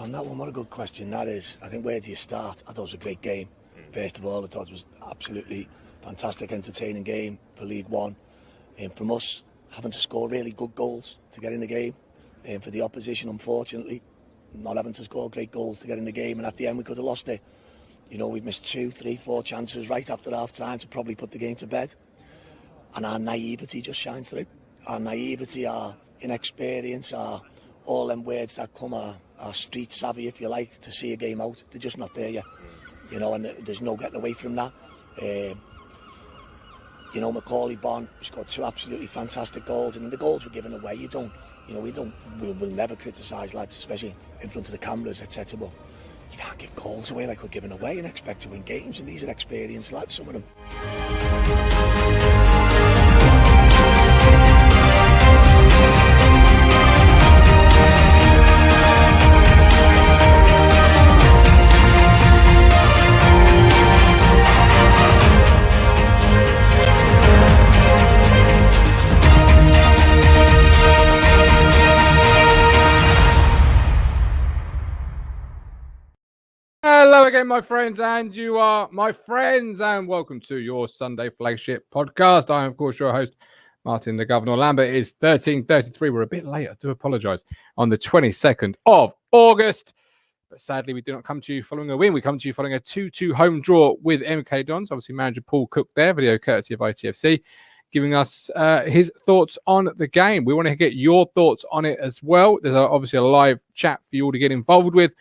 on that one? What a good question that is. I think, where do you start? I thought it was a great game. First of all, I thought it was absolutely fantastic, entertaining game for League One. From us, having to score really good goals to get in the game. For the opposition, unfortunately, not having to score great goals to get in the game. And at the end, we could have lost it. You know, we've missed 2, 3, 4 chances right after half-time to probably put the game to bed. And our naivety just shines through. Our naivety, our inexperience, our all them words that come, our street savvy, if you like, to see a game out. They're just not there yet. You know, and there's no getting away from that. You know, Macaulay Bonne scored 2 absolutely fantastic goals, and the goals were given away. We'll never criticise lads, especially in front of the cameras, etc. But you can't give goals away like we're giving away and expect to win games. And these are experienced lads, some of them. Hello again, my friends, and you are my friends, and welcome to your Sunday flagship podcast. I am, of course, your host, Martin the Governor Lambert. It is 13:33. We're a bit late. I do apologise. On the 22nd of August. But sadly, we do not come to you following a win. We come to you following a 2-2 home draw with MK Dons. Obviously, manager Paul Cook there, video courtesy of ITFC, giving us his thoughts on the game. We want to get your thoughts on it as well. There's obviously a live chat for you all to get involved with.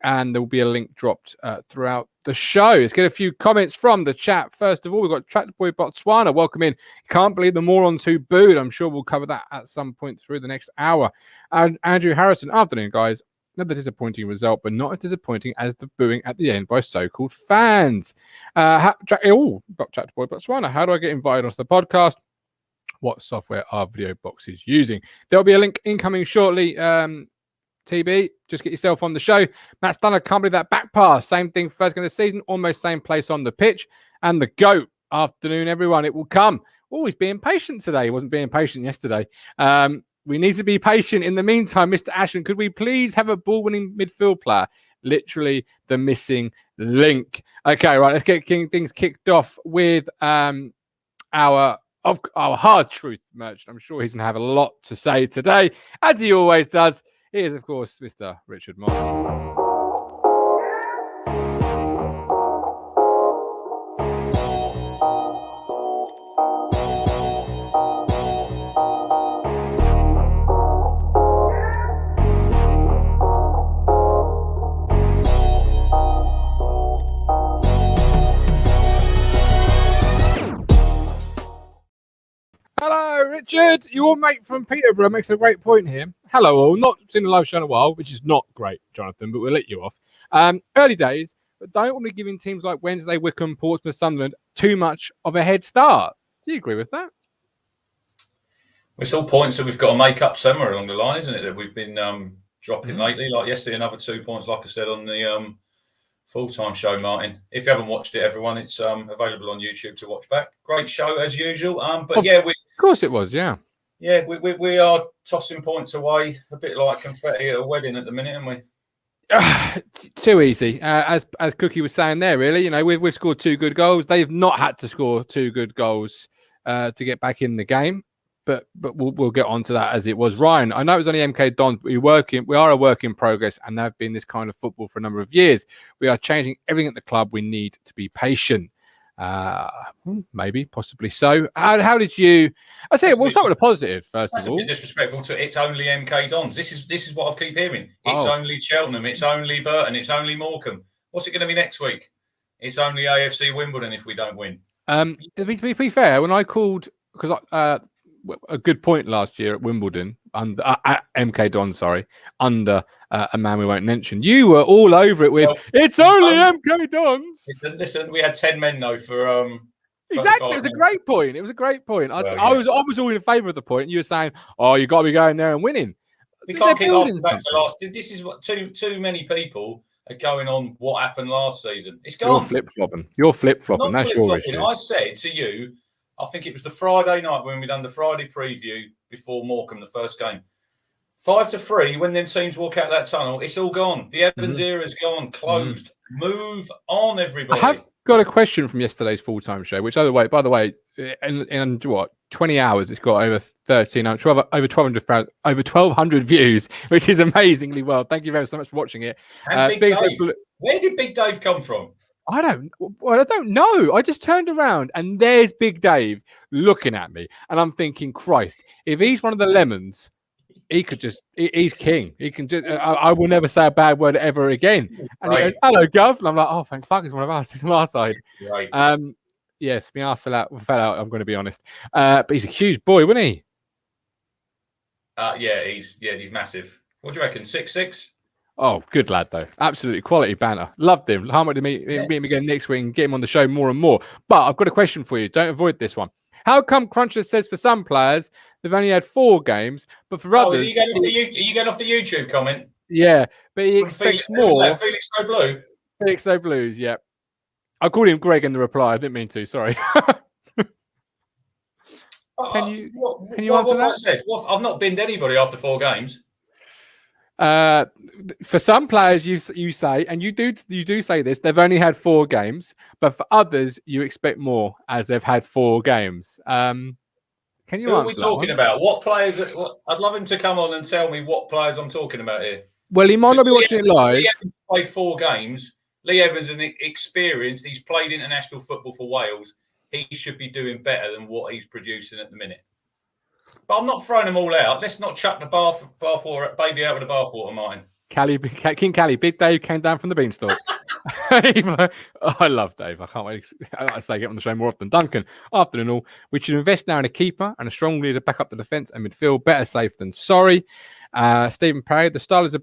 And there will be a link dropped throughout the show. Let's get a few comments from the chat. First of all, we've got Tractor Boy Botswana. Welcome in. Can't believe the morons who booed. I'm sure we'll cover that at some point through the next hour. And Andrew Harrison. Afternoon, guys. Another disappointing result, but not as disappointing as the booing at the end by so-called fans. Got Tractor Boy Botswana. How do I get invited onto the podcast? What software are video boxes using? There'll be a link incoming shortly. TB, just get yourself on the show. Matt Stunner, can't believe that back pass. Same thing first game of the season, almost same place on the pitch. And the GOAT. Afternoon, everyone. It will come. Always being patient today. He wasn't being patient yesterday. We need to be patient. In the meantime, Mr. Ashton, could we please have a ball-winning midfield player? Literally the missing link. Okay, right. Let's get things kicked off with our hard truth merchant. I'm sure he's going to have a lot to say today, as he always does. He is, of course, Mr. Richard Moss. Hello, Richard. Your mate from Peterborough makes a great point here. Hello, all. Not seen a live show in a while, which is not great, Jonathan, but we'll let you off. Early days, but don't want to be giving teams like Wednesday, Wickham, Portsmouth, Sunderland too much of a head start. Do you agree with that? It's all points that we've got to make up somewhere along the line, isn't it? That we've been dropping lately. Like yesterday, another 2 points, like I said, on the full-time show, Martin. If you haven't watched it, everyone, it's available on YouTube to watch back. Great show, as usual. Of course it was, yeah. Yeah, we are tossing points away, a bit like confetti at a wedding at the minute, aren't we? Too easy. As Cookie was saying there, really, you know, we've scored 2 good goals. They've not had to score 2 good goals to get back in the game. But we'll get on to that as it was. Ryan, I know it was only MK Dons, but we are a work in progress, and there have been this kind of football for a number of years. We are changing everything at the club. We need to be patient. Maybe, possibly so. How did you? I say we'll start with a positive first of all. That's a bit disrespectful to it's only MK Dons. This is what I keep hearing. It's only Cheltenham. It's only Burton. It's only Morecambe. What's it going to be next week? It's only AFC Wimbledon if we don't win. To be fair, when I called because a good point last year at Wimbledon under at MK Dons, under a man we won't mention. You were all over it with it's only MK Dons. Listen, we had 10 men though for exactly. It was a great point. I was all in favour of the point. You were saying, "Oh, you got to be going there and winning." We can't keep on back to last. This is what too many people are going on. What happened last season? It's gone. You're flip flopping. That's your issue. I said to you, I think it was the Friday night when we done the Friday preview before Morecambe, the first game. 5-3, when them teams walk out that tunnel, it's all gone. The Evans era's gone, closed. Move on, everybody. I have got a question from yesterday's full-time show, which, by the way, in what 20 hours, it's got over 1,200 views, which is amazingly well. Thank you very so much for watching it. And Big Dave. Where did Big Dave come from? I don't know. I just turned around and there's Big Dave looking at me, and I'm thinking, Christ, if he's one of the lemons, he's king. He can just, I will never say a bad word ever again. And he goes, hello, Guv. And I'm like, oh, thank fuck, it's one of us. It's on our side. Right. Yes, my ass fell out, I'm going to be honest. But he's a huge boy, wasn't he? Yeah, he's massive. What do you reckon? 6'6"? Oh, good lad, though. Absolutely quality banter. Loved him. Can't wait to meet him again next week and get him on the show more and more. But I've got a question for you. Don't avoid this one. How come Cruncher says for some players they've only had 4 games, but for others... Are you going off the YouTube comment? Yeah, but he expects more. Felix No Blue? Felix No Blues, yeah. I called him Greg in the reply. I didn't mean to. Sorry. Can you answer that? I said? I've not binned anybody after 4 games. For some players, you say, and you do say this, they've only had 4 games, but for others, you expect more as they've had 4 games. Can you? Who are we talking about? What players? I'd love him to come on and tell me what players I'm talking about here. Well, he might not be watching it live. Lee Evans played 4 games. Lee Evans is experienced. He's played international football for Wales. He should be doing better than what he's producing at the minute. But I'm not throwing them all out. Let's not chuck the baby out with the bathwater, Martin. King Cali, Big Dave came down from the beanstalk. I love Dave. I can't wait. I say get on the show more often. Duncan, after all, we should invest now in a keeper and a strong leader back up the defence and midfield. Better safe than sorry. Stephen Perry, the style is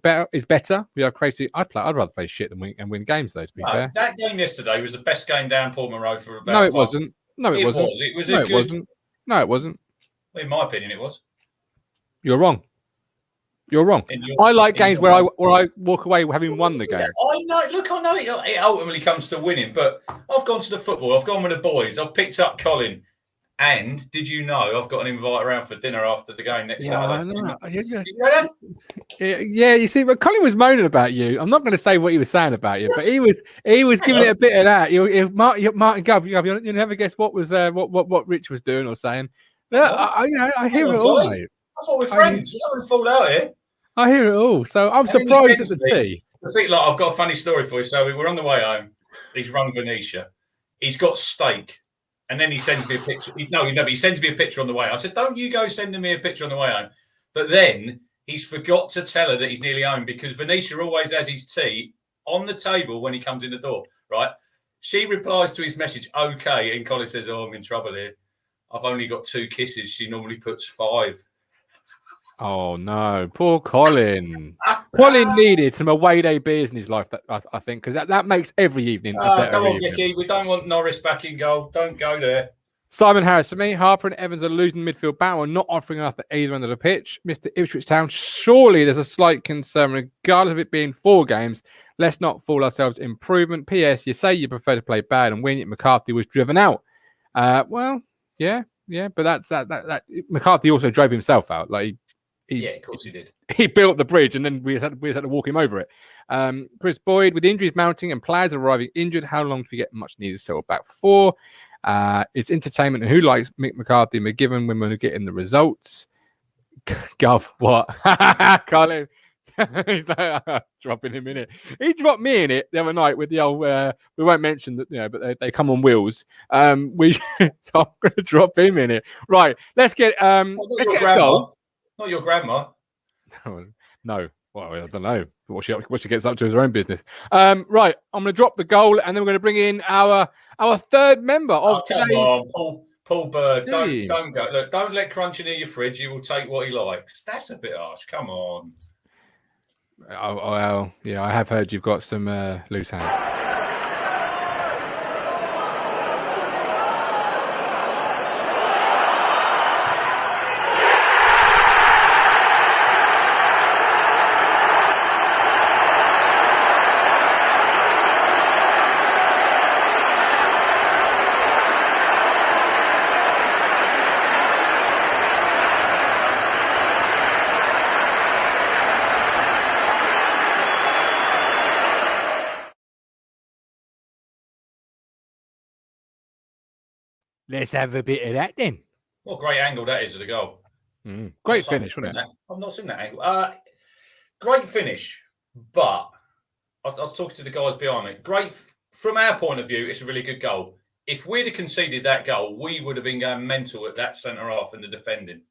better. We are crazy. I'd rather play shit than win games, though, to be fair. That game yesterday was the best game down Portman Road for about... No, it wasn't. No, it wasn't. No, it wasn't. Well, in my opinion, it was. You're wrong. I like games where I walk away having won the game. I know. Look, I know it ultimately comes to winning, but I've gone to the football. I've gone with the boys. I've picked up Colin. And did you know I've got an invite around for dinner after the game next Saturday? Yeah, you see, but Colin was moaning about you. I'm not going to say what he was saying about you, but he was giving it a bit of that. Martin Guv, you never guess what Rich was doing or saying. No, I hear it all, mate. I thought we're friends. We don't fall out here. I hear it all. So I'm surprised at the tea. I think, I've got a funny story for you. So we were on the way home. He's rung Venetia. He's got steak. And then he sends me a picture. He sends me a picture on the way. I said, don't you go sending me a picture on the way home. But then he's forgot to tell her that he's nearly home because Venetia always has his tea on the table when he comes in the door, right? She replies to his message, okay. And Colin says, I'm in trouble here. I've only got 2 kisses. She normally puts 5. Oh, no. Poor Colin. Colin needed some away day beers in his life, I think, because that makes every evening a better come on, evening. Vicky. We don't want Norris back in goal. Don't go there. Simon Harris, for me, Harper and Evans are losing midfield battle and not offering enough at either end of the pitch. Mr. Ipswich Town, surely there's a slight concern, regardless of it being 4 games. Let's not fool ourselves. Improvement. P.S. You say you prefer to play bad and win, yet McCarthy was driven out. Well, yeah, but that's that. McCarthy also drove himself out. Yeah, of course he did. He built the bridge, and then we just had to walk him over it. Chris Boyd, with injuries mounting and players arriving injured, how long do we get much needed to settle back for? It's entertainment, and who likes Mick McCarthy and McGiven when we're getting the results? Gov, what? Colin, he's like, dropping him in it. He dropped me in it the other night with the old. We won't mention that, but they come on wheels. So I'm going to drop him in it. Right, let's get a goal. Not your grandma. No. Well, I don't know what she gets up to is her own business. Right, I'm going to drop the goal, and then we're going to bring in our 3rd member of today's. Come on, Paul Bird. Don't go. Look, don't let Cruncher near your fridge. He will take what he likes. That's a bit harsh. Come on. Oh, well, yeah, I have heard you've got some loose hands. Let's have a bit of that then. What a great angle that is of the goal. Great finish, wasn't it? I've not seen that angle. Great finish, but I was talking to the guys behind me. Great from our point of view. It's a really good goal. If we'd have conceded that goal, we would have been going mental at that centre half and the defending.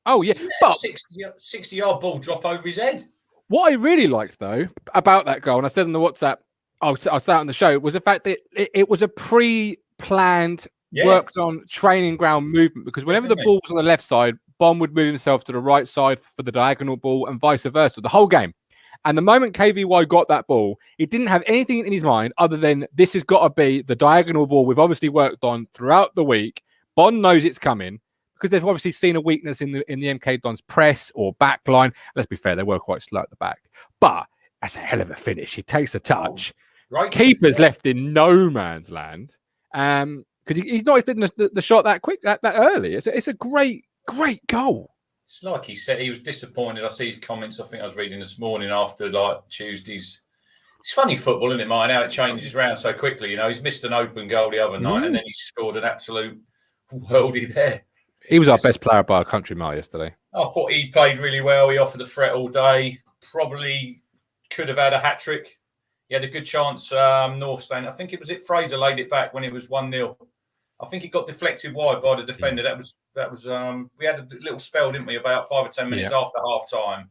Oh yeah, but 60-yard ball drop over his head. What I really liked though about that goal, and I said on the WhatsApp, I was out on the show, was the fact that it was a pre-planned, worked on training ground movement. Because whenever the ball was on the left side, Bond would move himself to the right side for the diagonal ball, and vice versa, the whole game. And the moment KVY got that ball, he didn't have anything in his mind other than this has got to be the diagonal ball we've obviously worked on throughout the week. Bond knows it's coming because they've obviously seen a weakness in the MK Dons press or back line. Let's be fair, they were quite slow at the back. But that's a hell of a finish. He takes a touch. Right. Keeper's left in no man's land. Because he's not expecting the shot that quick, that early. It's a great goal. It's like he said he was disappointed. I see his comments. I think I was reading this morning after Tuesday's. It's funny football, isn't it, Martin? How it changes around so quickly. He's missed an open goal the other night, and then he scored an absolute worldie there. He was our best player by a country mile yesterday. I thought he played really well. He offered the threat all day. Probably could have had a hat trick. He had a good chance. North stand. I think Fraser laid it back when it was 1-0. I think it got deflected wide by the defender. That was. We had a little spell, didn't we? About 5 or 10 minutes after half time.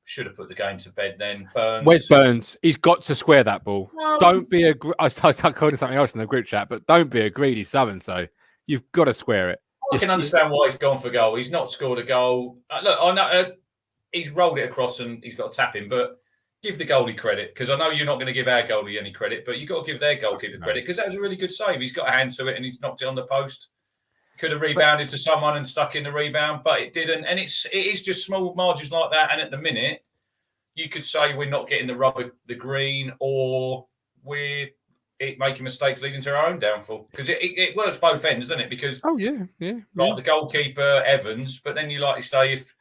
Should have put the game to bed then. Burns. Where's Burns? He's got to square that ball. Don't be a. I called it something else in the group chat, but don't be a greedy so. You've got to square it. I can understand why he's gone for goal. He's not scored a goal. Look, I know he's rolled it across and he's got to tap him, but give the goalie credit, because I know you're not going to give our goalie any credit, but you've got to give their goalkeeper credit, because that was a really good save. He's got a hand to it and he's knocked it on the post. Could have rebounded to someone and stuck in the rebound, but it didn't. And it is just small margins like that. And at the minute, you could say we're not getting the green, or we're making mistakes leading to our own downfall, because it works both ends, doesn't it? Because the goalkeeper Evans, but then you like to say if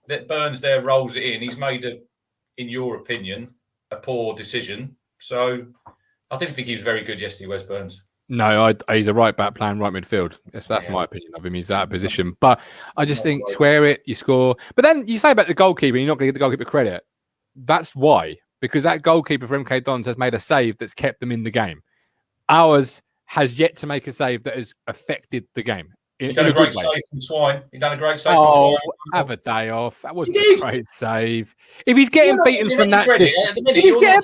that Burns there rolls it in, he's made in your opinion, a poor decision. So I didn't think he was very good yesterday, Wes Burns. No, he's a right back playing right midfield. That's my opinion of him. He's out of position. But I just think square it, you score. But then you say about the goalkeeper, you're not going to give the goalkeeper credit. That's why. Because that goalkeeper for MK Dons has made a save that's kept them in the game. Ours has yet to make a save that has affected the game. He done a great save from Swine. He done a great save from Swine. Have a day off. That wasn't a great save. If he's getting beaten from that distance, if he's getting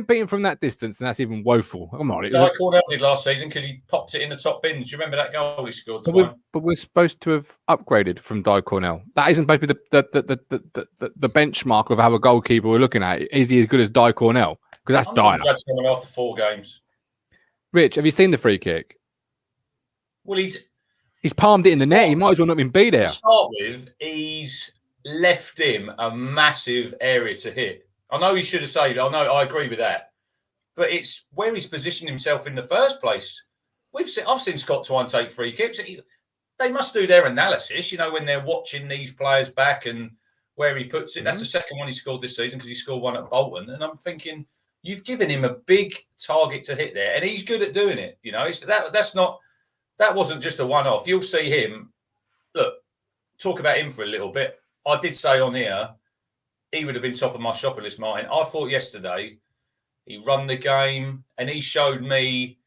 beaten from that distance, then that's even woeful. Come on. I called out last season because he popped it in the top bins. Do you remember that goal he scored? But we're supposed to have upgraded from Di Cornell. That isn't supposed to be the benchmark of how a goalkeeper we're looking at. Is he as good as Di Cornell? Because that's dying. Judge someone after 4 games. Rich, have you seen the free kick? Well, he's palmed it in the net. He might as well not even be there. To start with, he's left him a massive area to hit. I know he should have saved it. I agree with that. But it's where he's positioned himself in the first place. I've seen Scott Twine take free kicks. They must do their analysis, when they're watching these players back and where he puts it. That's the second one he scored this season, because he scored one at Bolton. And I'm thinking, you've given him a big target to hit there, and he's good at doing it. That wasn't just a one-off. You'll see him. Look, talk about him for a little bit. I did say on here, he would have been top of my shopping list, Martin. I thought yesterday he run the game and he showed me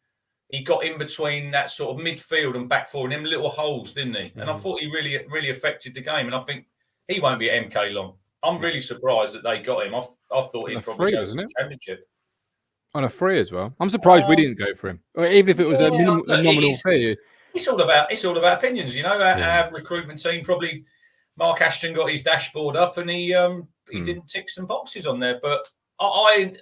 he got in between that sort of midfield and back four in them little holes, didn't he? And I thought he really, really affected the game. And I think he won't be at MK long. I'm really surprised that they got him. I thought he'd probably go to the championship. On a free as well. I'm surprised we didn't go for him, or even if it was a nominal fee. It's all about opinions, Our recruitment team, probably Mark Ashton got his dashboard up and he didn't tick some boxes on there. But I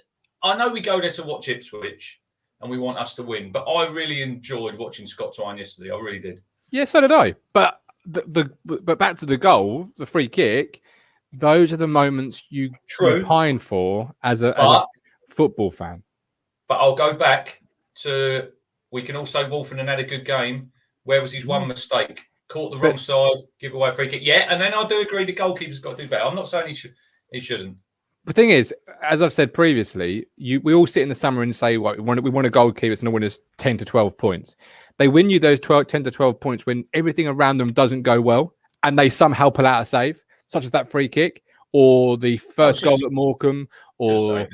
know we go there to watch Ipswich and we want us to win. But I really enjoyed watching Scott Twine yesterday. I really did. Yeah, so did I. But but back to the goal, the free kick. Those are the moments you pine for as a football fan. But I'll go back to, we can also Wolfenden had a good game. Where was his one mistake? Caught the wrong side, give away a free kick. Yeah, and then I do agree the goalkeeper's got to do better. I'm not saying he shouldn't. The thing is, as I've said previously, we all sit in the summer and say, well, we want a goalkeeper that's going to win us 10 to 12 points. They win you those 10 to 12 points when everything around them doesn't go well and they somehow pull out a save, such as that free kick or the first goal at Morecambe, or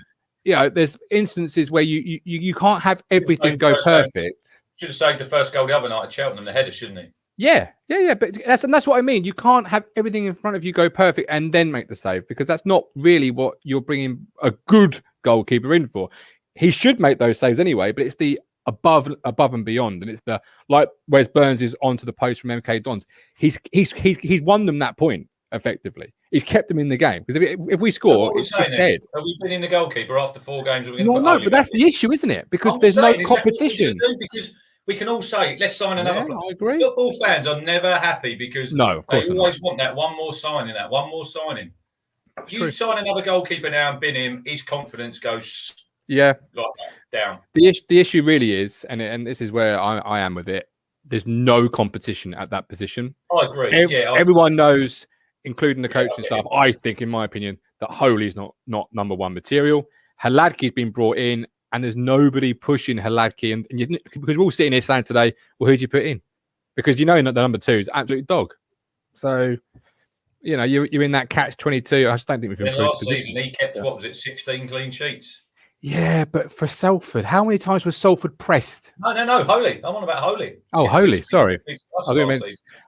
there's instances where you can't have everything go perfect. Should have saved the first goal the other night at Cheltenham, the header, shouldn't he? Yeah. But that's what I mean. You can't have everything in front of you go perfect and then make the save, because that's not really what you're bringing a good goalkeeper in for. He should make those saves anyway, but it's the above and beyond, and it's the like Wes Burns is onto the post from MK Dons. He's won them that point effectively. He's kept them in the game, because if we score, it's dead. Have we been in the goalkeeper after 4 games? No, but that's the issue, isn't it? Because there's no competition. Because we can all say, let's sign another player. I agree. Football fans are never happy because they always want that one more signing. You sign another goalkeeper now and bin him, his confidence goes like that, down. The issue really is, and this is where I am with it, there's no competition at that position. I agree. Everyone knows, including the coaching staff, I think, in my opinion, that Holy's not number one material. Hladky's been brought in, and there's nobody pushing Hladky, and because we're all sitting here saying today, well, who'd you put in? Because the number 2 is absolute dog. So, you're in that catch-22. I just don't think we've improved. Last season, he kept 16 clean sheets. Yeah, but for Salford, how many times was Salford pressed? No, Holy. I'm on about Holy. Oh, Holy, sorry.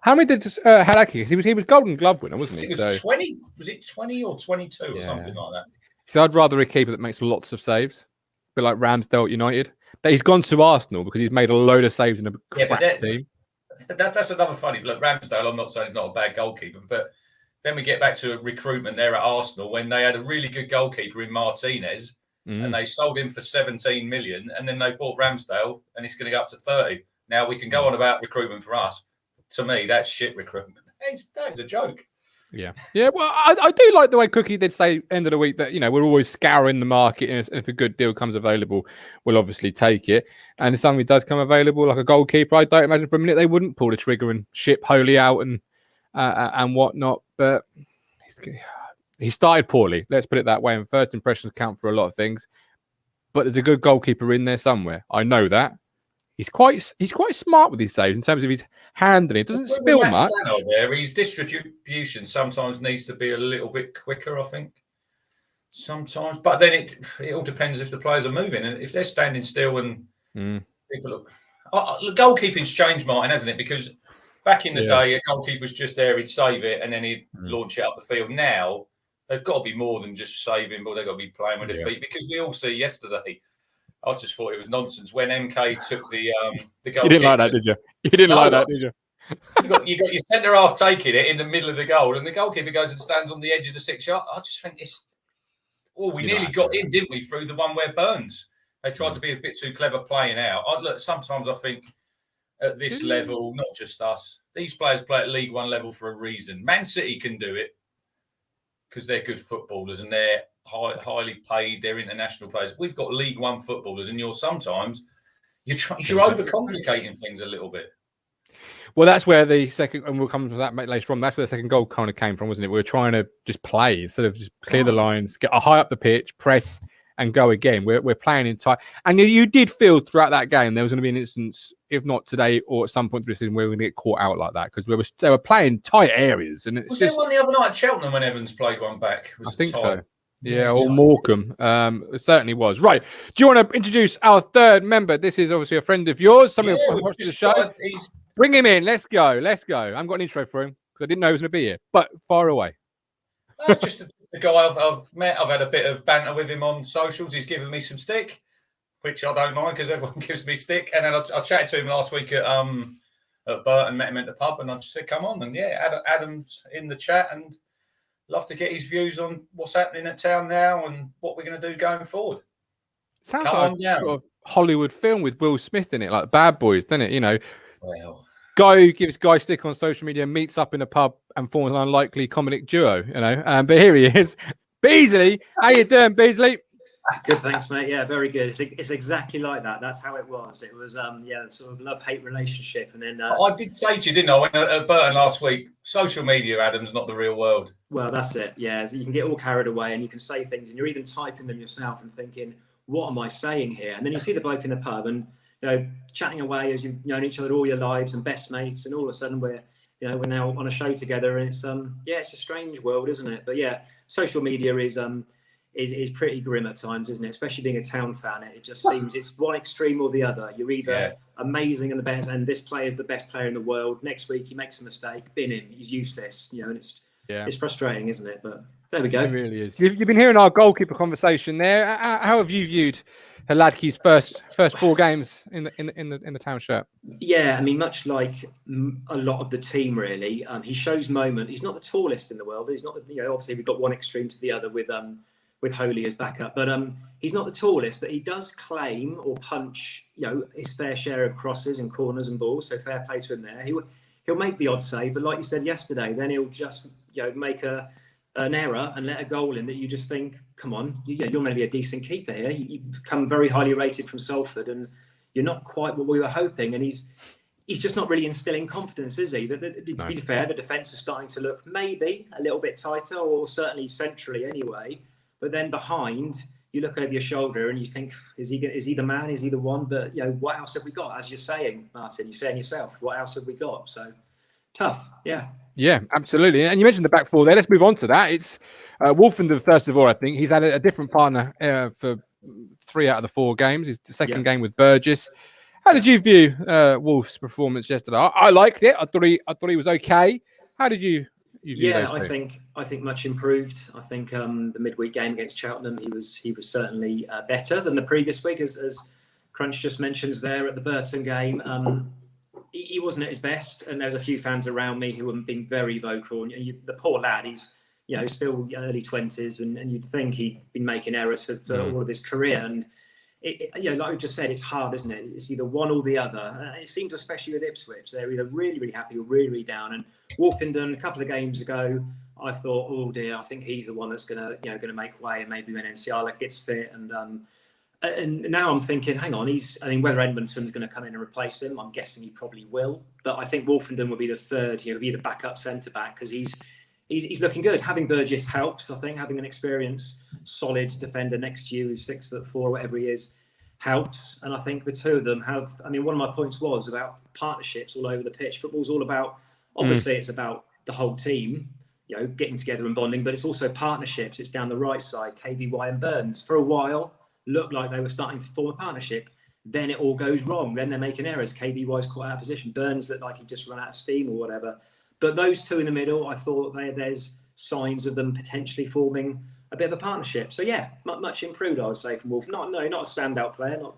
How many did Hladky? He was Golden Glove winner, wasn't he? It was 20. Was it 20 or 22 or something like that? So I'd rather a keeper that makes lots of saves, a bit like Ramsdale at United. But he's gone to Arsenal because he's made a load of saves in a crap team. That's another funny. Look, Ramsdale, I'm not saying he's not a bad goalkeeper, but then we get back to recruitment there at Arsenal when they had a really good goalkeeper in Martinez. And they sold him for 17 million, and then they bought Ramsdale, and it's going to go up to 30. Now we can go on about recruitment for us. To me, that's shit recruitment. That is a joke. Yeah. Well, I do like the way Cookie did say end of the week that we're always scouring the market, and if a good deal comes available, we'll obviously take it. And if something does come available, like a goalkeeper, I don't imagine for a minute they wouldn't pull the trigger and ship Holy out and whatnot. But he started poorly, let's put it that way, and first impressions count for a lot of things. But there's a good goalkeeper in there somewhere. I know that. He's quite smart with his saves in terms of his handling. It doesn't spill much. There, his distribution sometimes needs to be a little bit quicker, I think. Sometimes, but then it all depends if the players are moving, and if they're standing still and people look. Goalkeeping's changed, Martin, hasn't it? Because back in the day, a goalkeeper was just there; he'd save it and then he'd launch it up the field. Now they've got to be more than just saving, but they've got to be playing with their feet. Because we all see yesterday, I just thought it was nonsense when MK took the goal. You didn't like that, did you? You didn't like that, did you? You got your centre half taking it in the middle of the goal, and the goalkeeper goes and stands on the edge of the 6-yard. I just think it's. Oh, we nearly got in, didn't we? Through the one where Burns. They tried to be a bit too clever playing out. Sometimes I think at this level, not just us, these players play at League One level for a reason. Man City can do it because they're good footballers and they're highly paid. They're international players. We've got League One footballers, and you're overcomplicating things a little bit. Well, that's where the second, and we'll come to that later on. That's where the second goal kind of came from, wasn't it? We were trying to just play instead of just clear the lines, get high up the pitch, press, and go again. We're playing in tight, and you did feel throughout that game there was going to be an instance, if not today or at some point through the season, where we're going to get caught out like that because they were playing tight areas. And it's there one the other night at Cheltenham when Evans played one back? I think so. Yeah, or Morecambe. It certainly was. Right. Do you want to introduce our third member? This is obviously a friend of yours. Somebody who watched the show. Bring him in. Let's go. I haven't got an intro for him because I didn't know he was going to be here. But far away. Just a guy I've met. I've had a bit of banter with him on socials. He's given me some stick, which I don't mind because everyone gives me stick. And then I chatted to him last week at Burton, met him at the pub, and I just said, "Come on!" And Adam's in the chat, and love to get his views on what's happening at town now and what we're going to do going forward. Sounds like a sort of Hollywood film with Will Smith in it, like Bad Boys, doesn't it? Well, guy who gives guy stick on social media, meets up in a pub and forms an unlikely comedic duo, But here he is. Beasley, how you doing, Beasley? Good, thanks, mate. Yeah, very good. It's exactly like that. That's how it was. It was, sort of love-hate relationship. And then I did say to you, didn't I, when at Burton last week, social media, Adam's not the real world. Well, that's it. Yeah, so you can get all carried away, and you can say things, and you're even typing them yourself and thinking, "What am I saying here?" And then you see the bloke in the pub, and chatting away as you've known each other all your lives and best mates, and all of a sudden we're now on a show together, and it's it's a strange world, isn't it? But yeah, social media is pretty grim at times, isn't it? Especially being a Town fan, it just seems it's one extreme or the other. You're either amazing and the best, and this player is the best player in the world. Next week he makes a mistake, bin him, he's useless. And it's frustrating, isn't it? But there we go. It really is. You've been hearing our goalkeeper conversation there. How have you viewed Hladky's first 4 games in the Town shirt? Yeah, I mean, much like a lot of the team, really, he shows moment. He's not the tallest in the world. He's not. Obviously we've got one extreme to the other with Holy as backup, but he's not the tallest. But he does claim or punch, his fair share of crosses and corners and balls. So fair play to him there. He'll make the odd save, but like you said yesterday, then he'll just make an error and let a goal in that you just think, come on, you're maybe a decent keeper here. You've come very highly rated from Salford, and you're not quite what we were hoping. And he's just not really instilling confidence, is he? To be fair, the defence is starting to look maybe a little bit tighter, or certainly centrally anyway. But then behind, you look over your shoulder and you think, is he the man? Is he the one? But what else have we got? As you're saying, Martin, you're saying yourself, what else have we got? So tough, yeah. Yeah, absolutely. And you mentioned the back 4 there. Let's move on to that. It's Wolfenden, first of all, I think. He's had a different partner for 3 out of the 4 games. It's the second game with Burgess. How did you view Wolf's performance yesterday? I liked it. I thought he was okay. How did you view those two? I think much improved. I think the midweek game against Cheltenham, he was certainly better than the previous week, as Crunch just mentions there at the Burton game. He wasn't at his best, and there's a few fans around me who have been very vocal. And the poor lad, he's still early 20s, and you'd think he'd been making errors for all of his career. And like we just said, it's hard, isn't it? It's either one or the other. It seems, especially with Ipswich, they're either really, really happy or really, really down. And Wolfenden, a couple of games ago, I thought, oh dear, I think he's the one that's gonna make way, and maybe when Enciala gets fit. And now I'm thinking, hang on, whether Edmondson's going to come in and replace him, I'm guessing he probably will. But I think Wolfenden will be the third, be the backup centre back, because he's looking good. Having Burgess helps. I think having an experienced, solid defender next to you who's 6'4", whatever he is, helps. And I think the two of them have. I mean, one of my points was about partnerships all over the pitch. Football's all about. Obviously, it's about the whole team, getting together and bonding, but it's also partnerships. It's down the right side, KVY and Burns. For a while, looked like they were starting to form a partnership. Then it all goes wrong. Then they're making errors. KVY's quite out of position. Burns looked like he just run out of steam or whatever. But those two in the middle, I thought there's signs of them potentially forming a bit of a partnership. So yeah, much improved, I would say, from Wolf. Not a standout player, not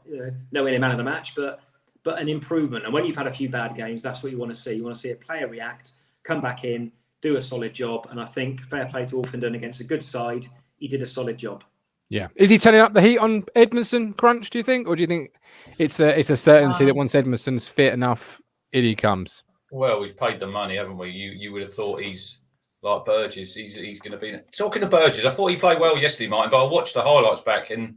nowhere near man of the match, but an improvement. And when you've had a few bad games, that's what you want to see. You want to see a player react, come back in, do a solid job. And I think fair play to Wolfenden against a good side. He did a solid job. Yeah. Is he turning up the heat on Edmondson, Crunch, do you think? Or do you think it's a certainty that once Edmondson's fit enough, in he comes? Well, we've paid the money, haven't we? You would have thought he's like Burgess. He's going to be... Talking to Burgess, I thought he played well yesterday, Martin, but I watched the highlights back, and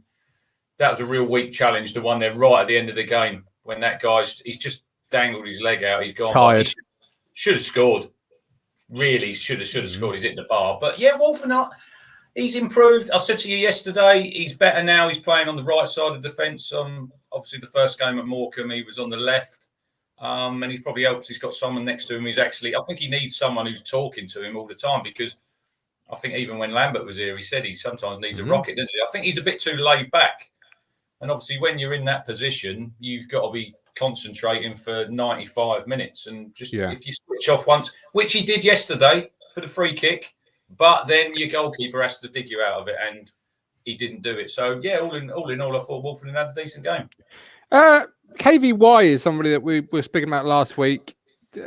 that was a real weak challenge, the one there right at the end of the game, when that he's just dangled his leg out. He's gone. Tired. He should have scored. Really should have scored. He's hit the bar. But yeah, Wolfenden, he's improved. I said to you yesterday, he's better now. He's playing on the right side of the defence. Obviously, the first game at Morecambe, he was on the left. And he probably helps. He's got someone next to him who's I think he needs someone who's talking to him all the time, because I think even when Lambert was here, he said he sometimes needs a rocket, doesn't he? I think he's a bit too laid back. And obviously, when you're in that position, you've got to be concentrating for 95 minutes. And just if you switch off once, which he did yesterday for the free kick, but then your goalkeeper has to dig you out of it, and he didn't do it. So, yeah, all in all, I thought Wolfenden had a decent game. KVY is somebody that we were speaking about last week.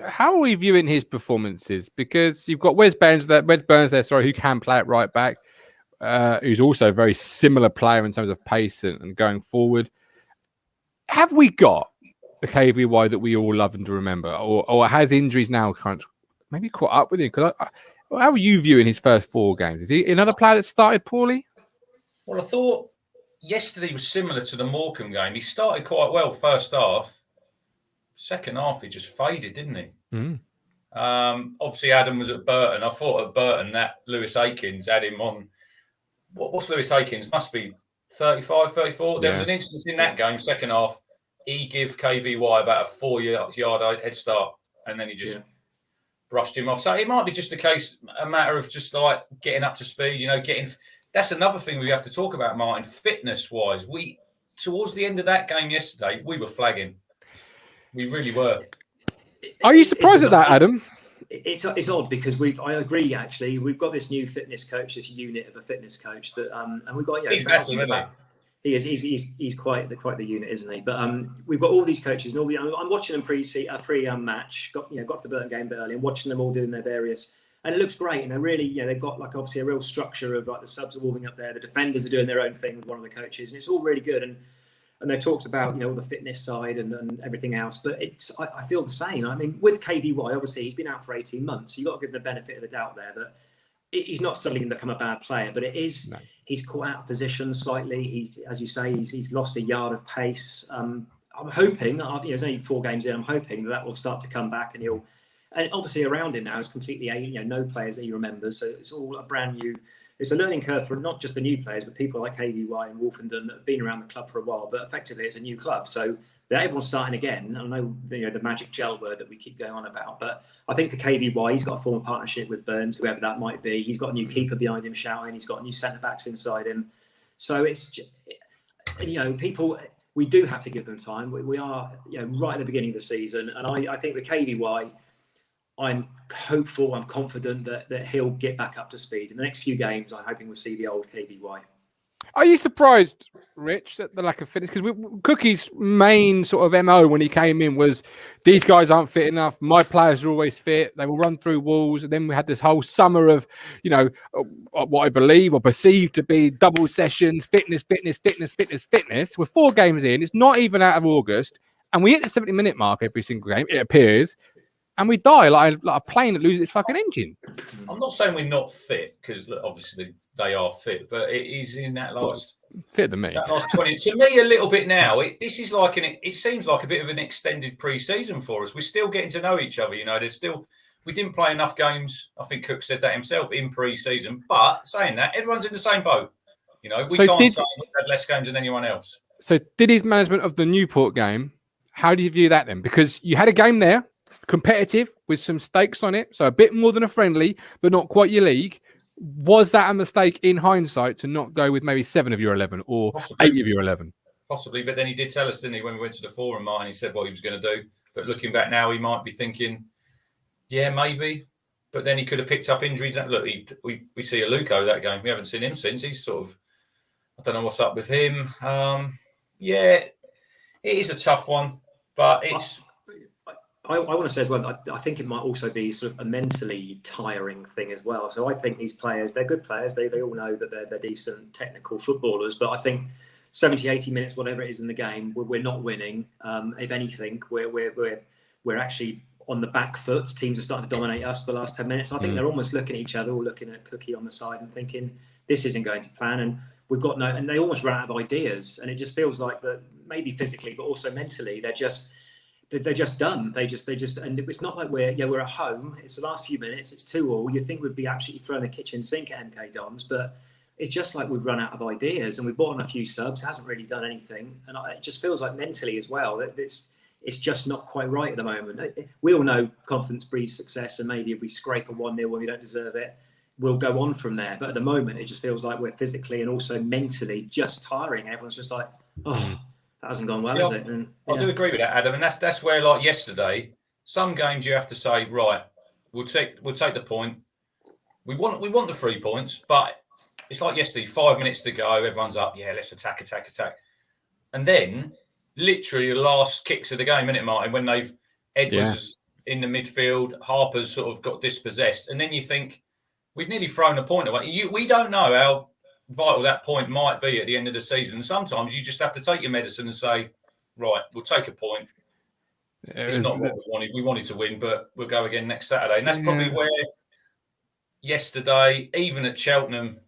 How are we viewing his performances? Because you've got Wes Burns there, who can play at right back, who's also a very similar player in terms of pace and going forward. Have we got the KVY that we all love and to remember, or has injuries now kind of maybe caught up with him? Because how are you viewing his first 4 games? Is he another player that started poorly? Well, I thought yesterday was similar to the Morecambe game. He started quite well first half. Second half, he just faded, didn't he? Mm. Obviously, Adam was at Burton. I thought at Burton that Lewis Akins had him on. What's Lewis Akins? Must be 35, 34. There was an instance in that game, second half, he gave KVY about a 4-yard head start, and then he just brushed him off. So it might be just a matter of just like getting up to speed, That's another thing we have to talk about, Martin, fitness-wise. Towards the end of that game yesterday, we were flagging. We really were. Are you surprised at that, Adam? It's odd because I agree, actually. We've got this new fitness coach, this unit of a fitness coach that, and we've got, he's massive, isn't he? He is. He's quite the unit, isn't he? But we've got all these coaches, and I'm watching them pre-match. Got the Burton game a bit early, and watching them all doing their various, and it looks great. And they're really, they've got like obviously a real structure of like the subs are warming up there, the defenders are doing their own thing with one of the coaches, and it's all really good. And they talked about all the fitness side and everything else. But I feel the same. I mean, with KVY, obviously he's been out for 18 months, so you've got to give him the benefit of the doubt there. But he's not suddenly going to become a bad player, but he's caught out of position slightly. He's, as you say, he's lost a yard of pace. I'm hoping, there's only 4 games in, I'm hoping that will start to come back, and and obviously around him now is completely, no players that he remembers. So it's all a brand new, it's a learning curve for not just the new players, but people like KVY and Wolfenden that have been around the club for a while, but effectively it's a new club. So everyone's starting again. I know the magic gel word that we keep going on about, but I think for KVY, he's got a former partnership with Burns, whoever that might be. He's got a new keeper behind him shouting. He's got new centre backs inside him. So it's, people, we do have to give them time. We are, right at the beginning of the season, and I think with KVY, I'm hopeful, I'm confident that he'll get back up to speed. In the next few games, I'm hoping we'll see the old KVY. Are you surprised, Rich, at the lack of fitness? Because Cookie's main sort of MO when he came in was these guys aren't fit enough. My players are always fit. They will run through walls. And then we had this whole summer of, what I believe or perceive to be double sessions, fitness. We're 4 games in. It's not even out of August. And we hit the 70-minute mark every single game, it appears. And we die like a plane that loses its fucking engine. I'm not saying we're not fit, because obviously they are fit, but it is in that last fit than me. That last 20. To me, a little bit now. This is like it seems like a bit of an extended pre-season for us. We're still getting to know each other. We didn't play enough games. I think Cook said that himself in pre-season. But saying that, everyone's in the same boat. We can't say we've had less games than anyone else. So did his management of the Newport game? How do you view that then? Because you had a game there, competitive with some stakes on it, so a bit more than a friendly, but not quite your league. Was that a mistake in hindsight to not go with maybe 7 of your 11 or Possibly. 8 of your 11? Possibly, but then he did tell us, didn't he, when we went to the forum, Martin, he said what he was going to do. But looking back now, he might be thinking, yeah, maybe. But then he could have picked up injuries. Look, we see Aluko that game. We haven't seen him since. He's sort of, I don't know what's up with him. Yeah, it is a tough one, but it's... I want to say as well, I think it might also be sort of a mentally tiring thing as well. So I think these players, they're good players. They all know that they're decent technical footballers. But I think 70, 80 minutes, whatever it is in the game, we're not winning. If anything, we're actually on the back foot. Teams are starting to dominate us for the last 10 minutes. I think they're almost looking at each other, or looking at Cookie on the side and thinking, this isn't going to plan. And we've got and they almost run out of ideas. And it just feels like that maybe physically, but also mentally, they're just done. They just, and it's not like we're at home. It's the last few minutes. It's 2-2. You'd think we'd be absolutely throwing the kitchen sink at MK Dons, but it's just like we've run out of ideas. And we've brought on a few subs. Hasn't really done anything. And it just feels like mentally as well that it's just not quite right at the moment. We all know confidence breeds success, and maybe if we scrape a 1-0 when we don't deserve it, we'll go on from there. But at the moment, it just feels like we're physically and also mentally just tiring. Everyone's just like, that hasn't gone well, has it? And, I do agree with that, Adam. And that's where, like yesterday, some games you have to say, right, we'll take the point. We want the 3 points, but it's like yesterday, 5 minutes to go, everyone's up, yeah, let's attack. And then, literally, the last kicks of the game, isn't it, Martin? When Edwards is in the midfield, Harper's sort of got dispossessed, and then you think, we've nearly thrown a point away. We don't know how vital that point might be at the end of the season. Sometimes you just have to take your medicine and say, right, we'll take a point. It's not what we wanted. We wanted to win, but we'll go again next Saturday. And that's probably where yesterday, even at Cheltenham,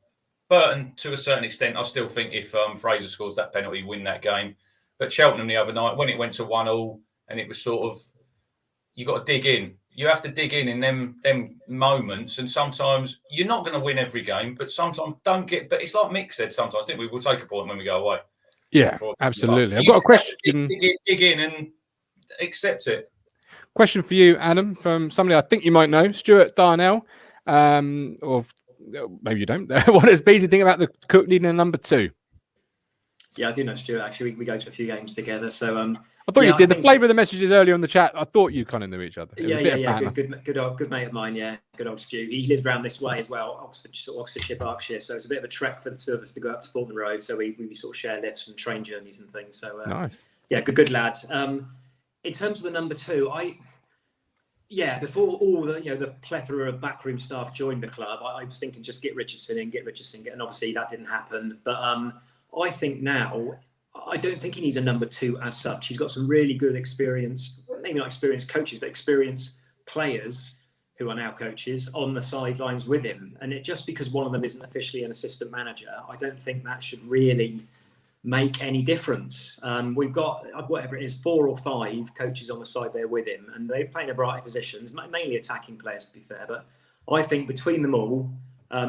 Burton, to a certain extent, I still think if Fraser scores that penalty, win that game. But Cheltenham the other night, when it went to 1-1, and it was sort of, you got to dig in. You have to dig in them moments, and sometimes you're not going to win every game, but sometimes don't get. But it's like Mick said sometimes, I think we will take a point when we go away. Yeah, absolutely. I've got a question. Dig in and accept it. Question for you, Adam, from somebody I think you might know, Stuart Darnell, or maybe you don't. What does Beasley think about the Cook leading a number 2? Yeah, I do know Stuart. Actually, we go to a few games together. So I thought you did. The flavour of the messages earlier on the chat, I thought you kind of knew each other. Yeah. Good mate of mine. Yeah, good old Stu. He lives around this way as well, Oxfordshire, Berkshire. So it's a bit of a trek for the two of us to go up to Portman Road. So we sort of share lifts and train journeys and things. So nice. Yeah, good lad. In terms of the number 2, before all the plethora of backroom staff joined the club, I was thinking just get Richardson in, and obviously that didn't happen. But I think now, I don't think he needs a number 2 as such. He's got some really good experience, maybe not experienced coaches, but experienced players who are now coaches on the sidelines with him. And just because one of them isn't officially an assistant manager, I don't think that should really make any difference. We've got, whatever it is, 4 or 5 coaches on the side there with him, and they play in a variety of positions, mainly attacking players, to be fair. But I think between them all,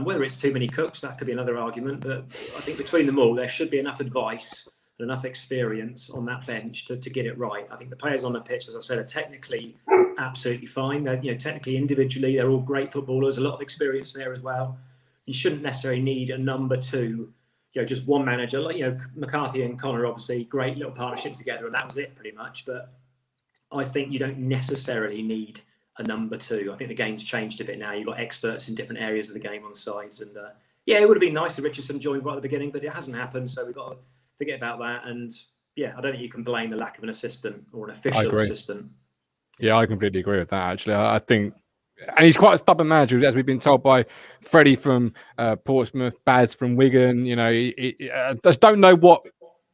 whether it's too many cooks, that could be another argument, but I think between them all, there should be enough advice and enough experience on that bench to get it right. I think the players on the pitch, as I've said, are technically absolutely fine. They're, technically, individually, they're all great footballers, a lot of experience there as well. You shouldn't necessarily need a number 2, just one manager. Like, McCarthy and Connor, obviously, great little partnership together, and that was it pretty much. But I think you don't necessarily need a number 2. I think the game's changed a bit now. You've got experts in different areas of the game on the sides. And it would have been nice if Richardson joined right at the beginning, but it hasn't happened. So we've got to forget about that. And I don't think you can blame the lack of an assistant or an official assistant. Yeah, I completely agree with that, actually. I think, and he's quite a stubborn manager, as we've been told by Freddie from Portsmouth, Baz from Wigan. He just don't know what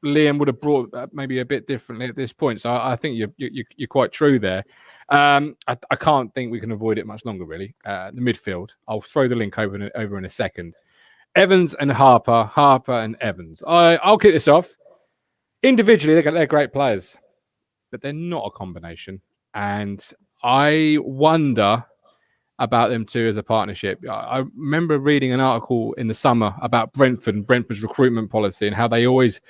Liam would have brought maybe a bit differently at this point. So I think you're quite true there. I can't think we can avoid it much longer, really. The midfield, I'll throw the link over in a second. Evans and Harper and Evans. I'll kick this off. Individually, they're great players, but they're not a combination. And I wonder about them two as a partnership. I remember reading an article in the summer about Brentford and Brentford's recruitment policy and how they always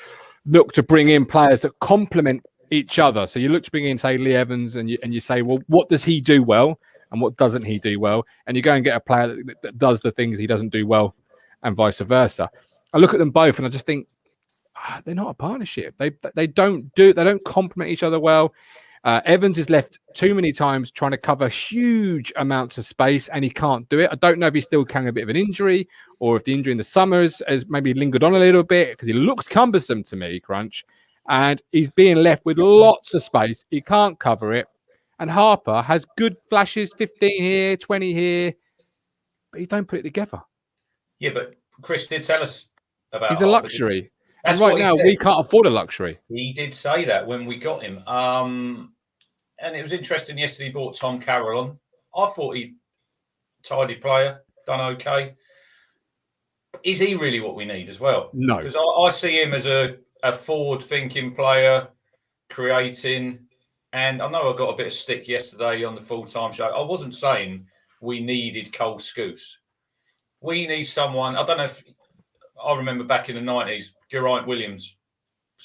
look to bring in players that complement each other. So you look to bring in, say, Lee Evans, and you say, well, what does he do well and what doesn't he do well? And you go and get a player that does the things he doesn't do well, and vice versa. I look at them both and I just think they're not a partnership. They don't complement each other well. Evans is left too many times trying to cover huge amounts of space, and he can't do it. I don't know if he's still carrying a bit of an injury, or if the injury in the summers has maybe lingered on a little bit, because he looks cumbersome to me, Crunch. And he's being left with lots of space. He can't cover it. And Harper has good flashes, 15 here, 20 here, but he don't put it together. Yeah, but Chris did tell us about he's a luxury. That's and right now, we can't afford a luxury. He did say that when we got him. And it was interesting yesterday, he brought Tom Carroll on. I thought he tidy player, done okay. Is he really what we need as well? No. Because I see him as a forward-thinking player, creating. And I know I got a bit of stick yesterday on the full-time show. I wasn't saying we needed Cole Scouse. We need someone. I don't know if I remember back in the 90s, Geraint Williams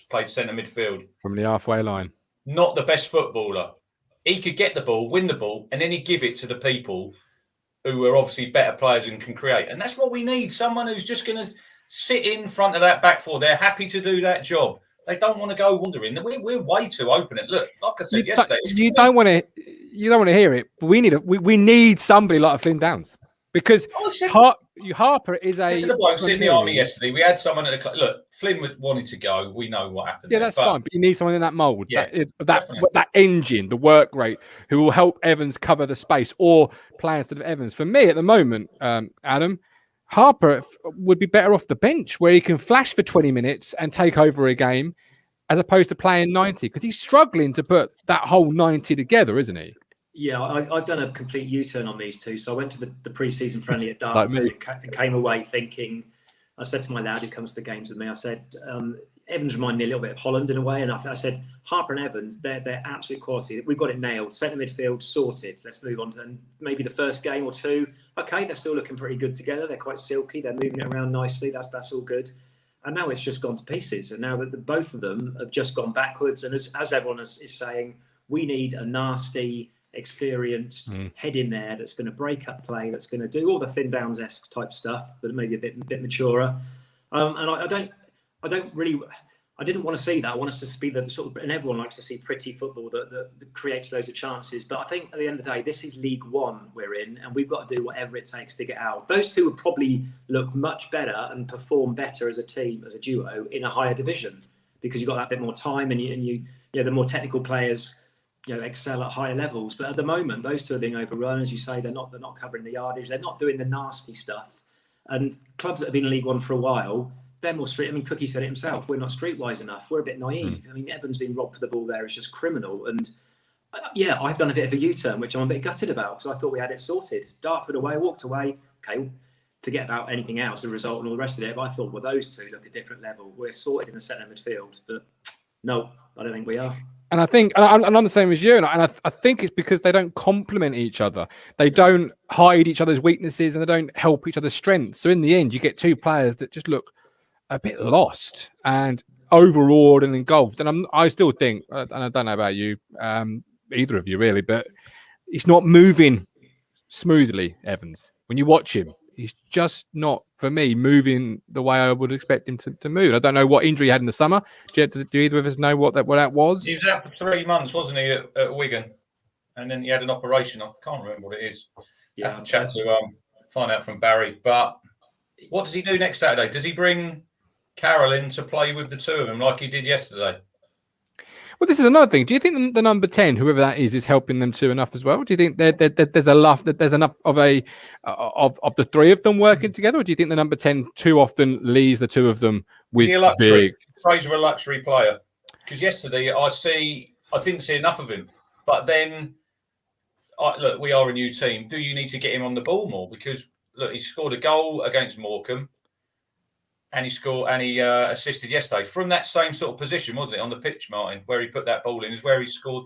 played centre midfield. From the halfway line. Not the best footballer. He could get the ball, win the ball, and then he'd give it to the people who are obviously better players and can create. And that's what we need. Someone who's just going to sit in front of that back four. They're happy to do that job. They don't want to go wandering. We're way too open. And look, like I said yesterday, you don't want to hear it, but we need somebody like a Flynn Downs, because Harper is a. To the bloke sitting in the army yesterday, we had someone at the club. Look, Flynn wanted to go. We know what happened. Yeah, that's fine, but you need someone in that mould. Yeah, that engine, the work rate, who will help Evans cover the space or play instead of Evans. For me, at the moment, Adam, Harper would be better off the bench, where he can flash for 20 minutes and take over a game, as opposed to playing 90, because he's struggling to put that whole 90 together, isn't he? Yeah, I've done a complete U-turn on these two. So I went to the pre-season friendly at Dartford and came away thinking I said to my lad who comes to the games with me, I said, Evans remind me a little bit of Holland in a way. And I said, Harper and Evans, they're absolute quality. We've got it nailed. Centre midfield, sorted. Let's move on to them. Maybe the first game or two. Okay, they're still looking pretty good together. They're quite silky. They're moving it around nicely. That's all good. And now it's just gone to pieces. And now that both of them have just gone backwards. And as everyone is saying, we need a nasty, experienced head in there that's going to break up play, that's going to do all the Finn Downs-esque type stuff, but maybe a bit maturer. And I didn't want to see that. I want us to be the sort of, and everyone likes to see pretty football that creates loads of chances. But I think at the end of the day, this is League One we're in, and we've got to do whatever it takes to get out. Those two would probably look much better and perform better as a team, as a duo, in a higher division, because you've got that bit more time, and you the more technical players excel at higher levels. But at the moment, those two are being overrun, as you say. They're not covering the yardage. They're not doing the nasty stuff. And clubs that have been in League One for a while, they're more street. I mean, Cookie said it himself. We're not streetwise enough. We're a bit naive. I mean, Evans being robbed for the ball there is just criminal. And I've done a bit of a U-turn, which I'm a bit gutted about, because I thought we had it sorted. Dartford away, walked away. Okay, forget about anything else, the result and all the rest of it. But I thought, well, those two look a different level. We're sorted in the centre midfield, but no, I don't think we are. And I think, and I'm the same as you, and I think it's because they don't complement each other. They don't hide each other's weaknesses, and they don't help each other's strengths. So in the end, you get two players that just look a bit lost and overawed and engulfed. And I still think, and I don't know about you, either of you really, but he's not moving smoothly, Evans. When you watch him, he's just not, for me, moving the way I would expect him to move. I don't know what injury he had in the summer. Do either of us know what that was? He was out for 3 months, wasn't he, at Wigan? And then he had an operation. I can't remember what it is. I have to chat to find out from Barry. But what does he do next Saturday? Does he bring Carroll in to play with the two of them like he did yesterday? Well, this is another thing. Do you think the number 10, whoever that is helping them two enough as well? Do you think there's enough of the three of them working together, or do you think the number 10 too often leaves the two of them with big? Fraser a luxury player? Because yesterday I didn't see enough of him. But then, look, we are a new team. Do you need to get him on the ball more? Because look, he scored a goal against Morecambe. And he assisted yesterday from that same sort of position, wasn't it, on the pitch, Martin, where he put that ball in, is where he scored.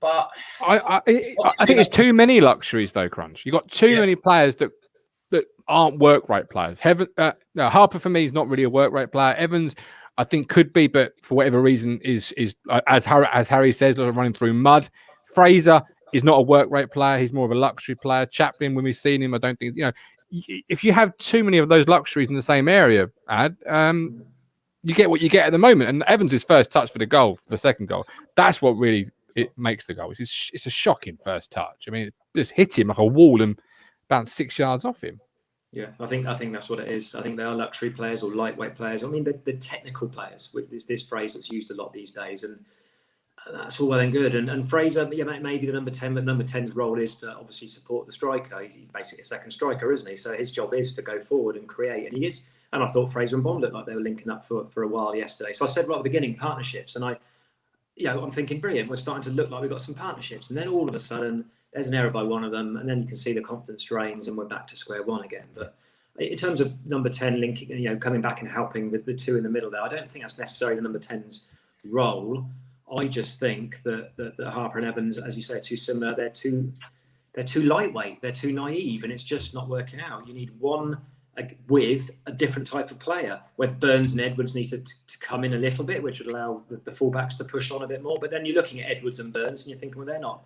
But I think it's too many luxuries, though, Crunch. You've got too many players that aren't work rate players. Harper, for me, is not really a work rate player. Evans, I think, could be, but for whatever reason, is as Harry says, running through mud. Fraser is not a work rate player. He's more of a luxury player. Chaplin, when we've seen him, I don't think, if you have too many of those luxuries in the same area, you get what you get at the moment. And Evans' first touch for the second goal, that's what really it makes the goal. It's a shocking first touch. I mean, it just hit him like a wall and bounced 6 yards off him. Yeah, I think that's what it is. I think they are luxury players or lightweight players. I mean, the technical players, with this phrase that's used a lot these days, and that's all well and good. And Fraser, maybe the number 10, but number 10's role is to obviously support the striker. He's basically a second striker, isn't he? So his job is to go forward and create. And he is. And I thought Fraser and Bond looked like they were linking up for a while yesterday. So I said right at the beginning, partnerships. And I'm thinking, brilliant. We're starting to look like we've got some partnerships. And then all of a sudden, there's an error by one of them. And then you can see the confidence drains and we're back to square one again. But in terms of number 10 linking, coming back and helping the two in the middle there, I don't think that's necessarily the number 10's role. I just think that Harper and Evans, as you say, are too similar. They're too lightweight. They're too naive, and it's just not working out. You need one with a different type of player, where Burns and Edwards need to come in a little bit, which would allow the fullbacks to push on a bit more. But then you're looking at Edwards and Burns, and you're thinking, well, they're not.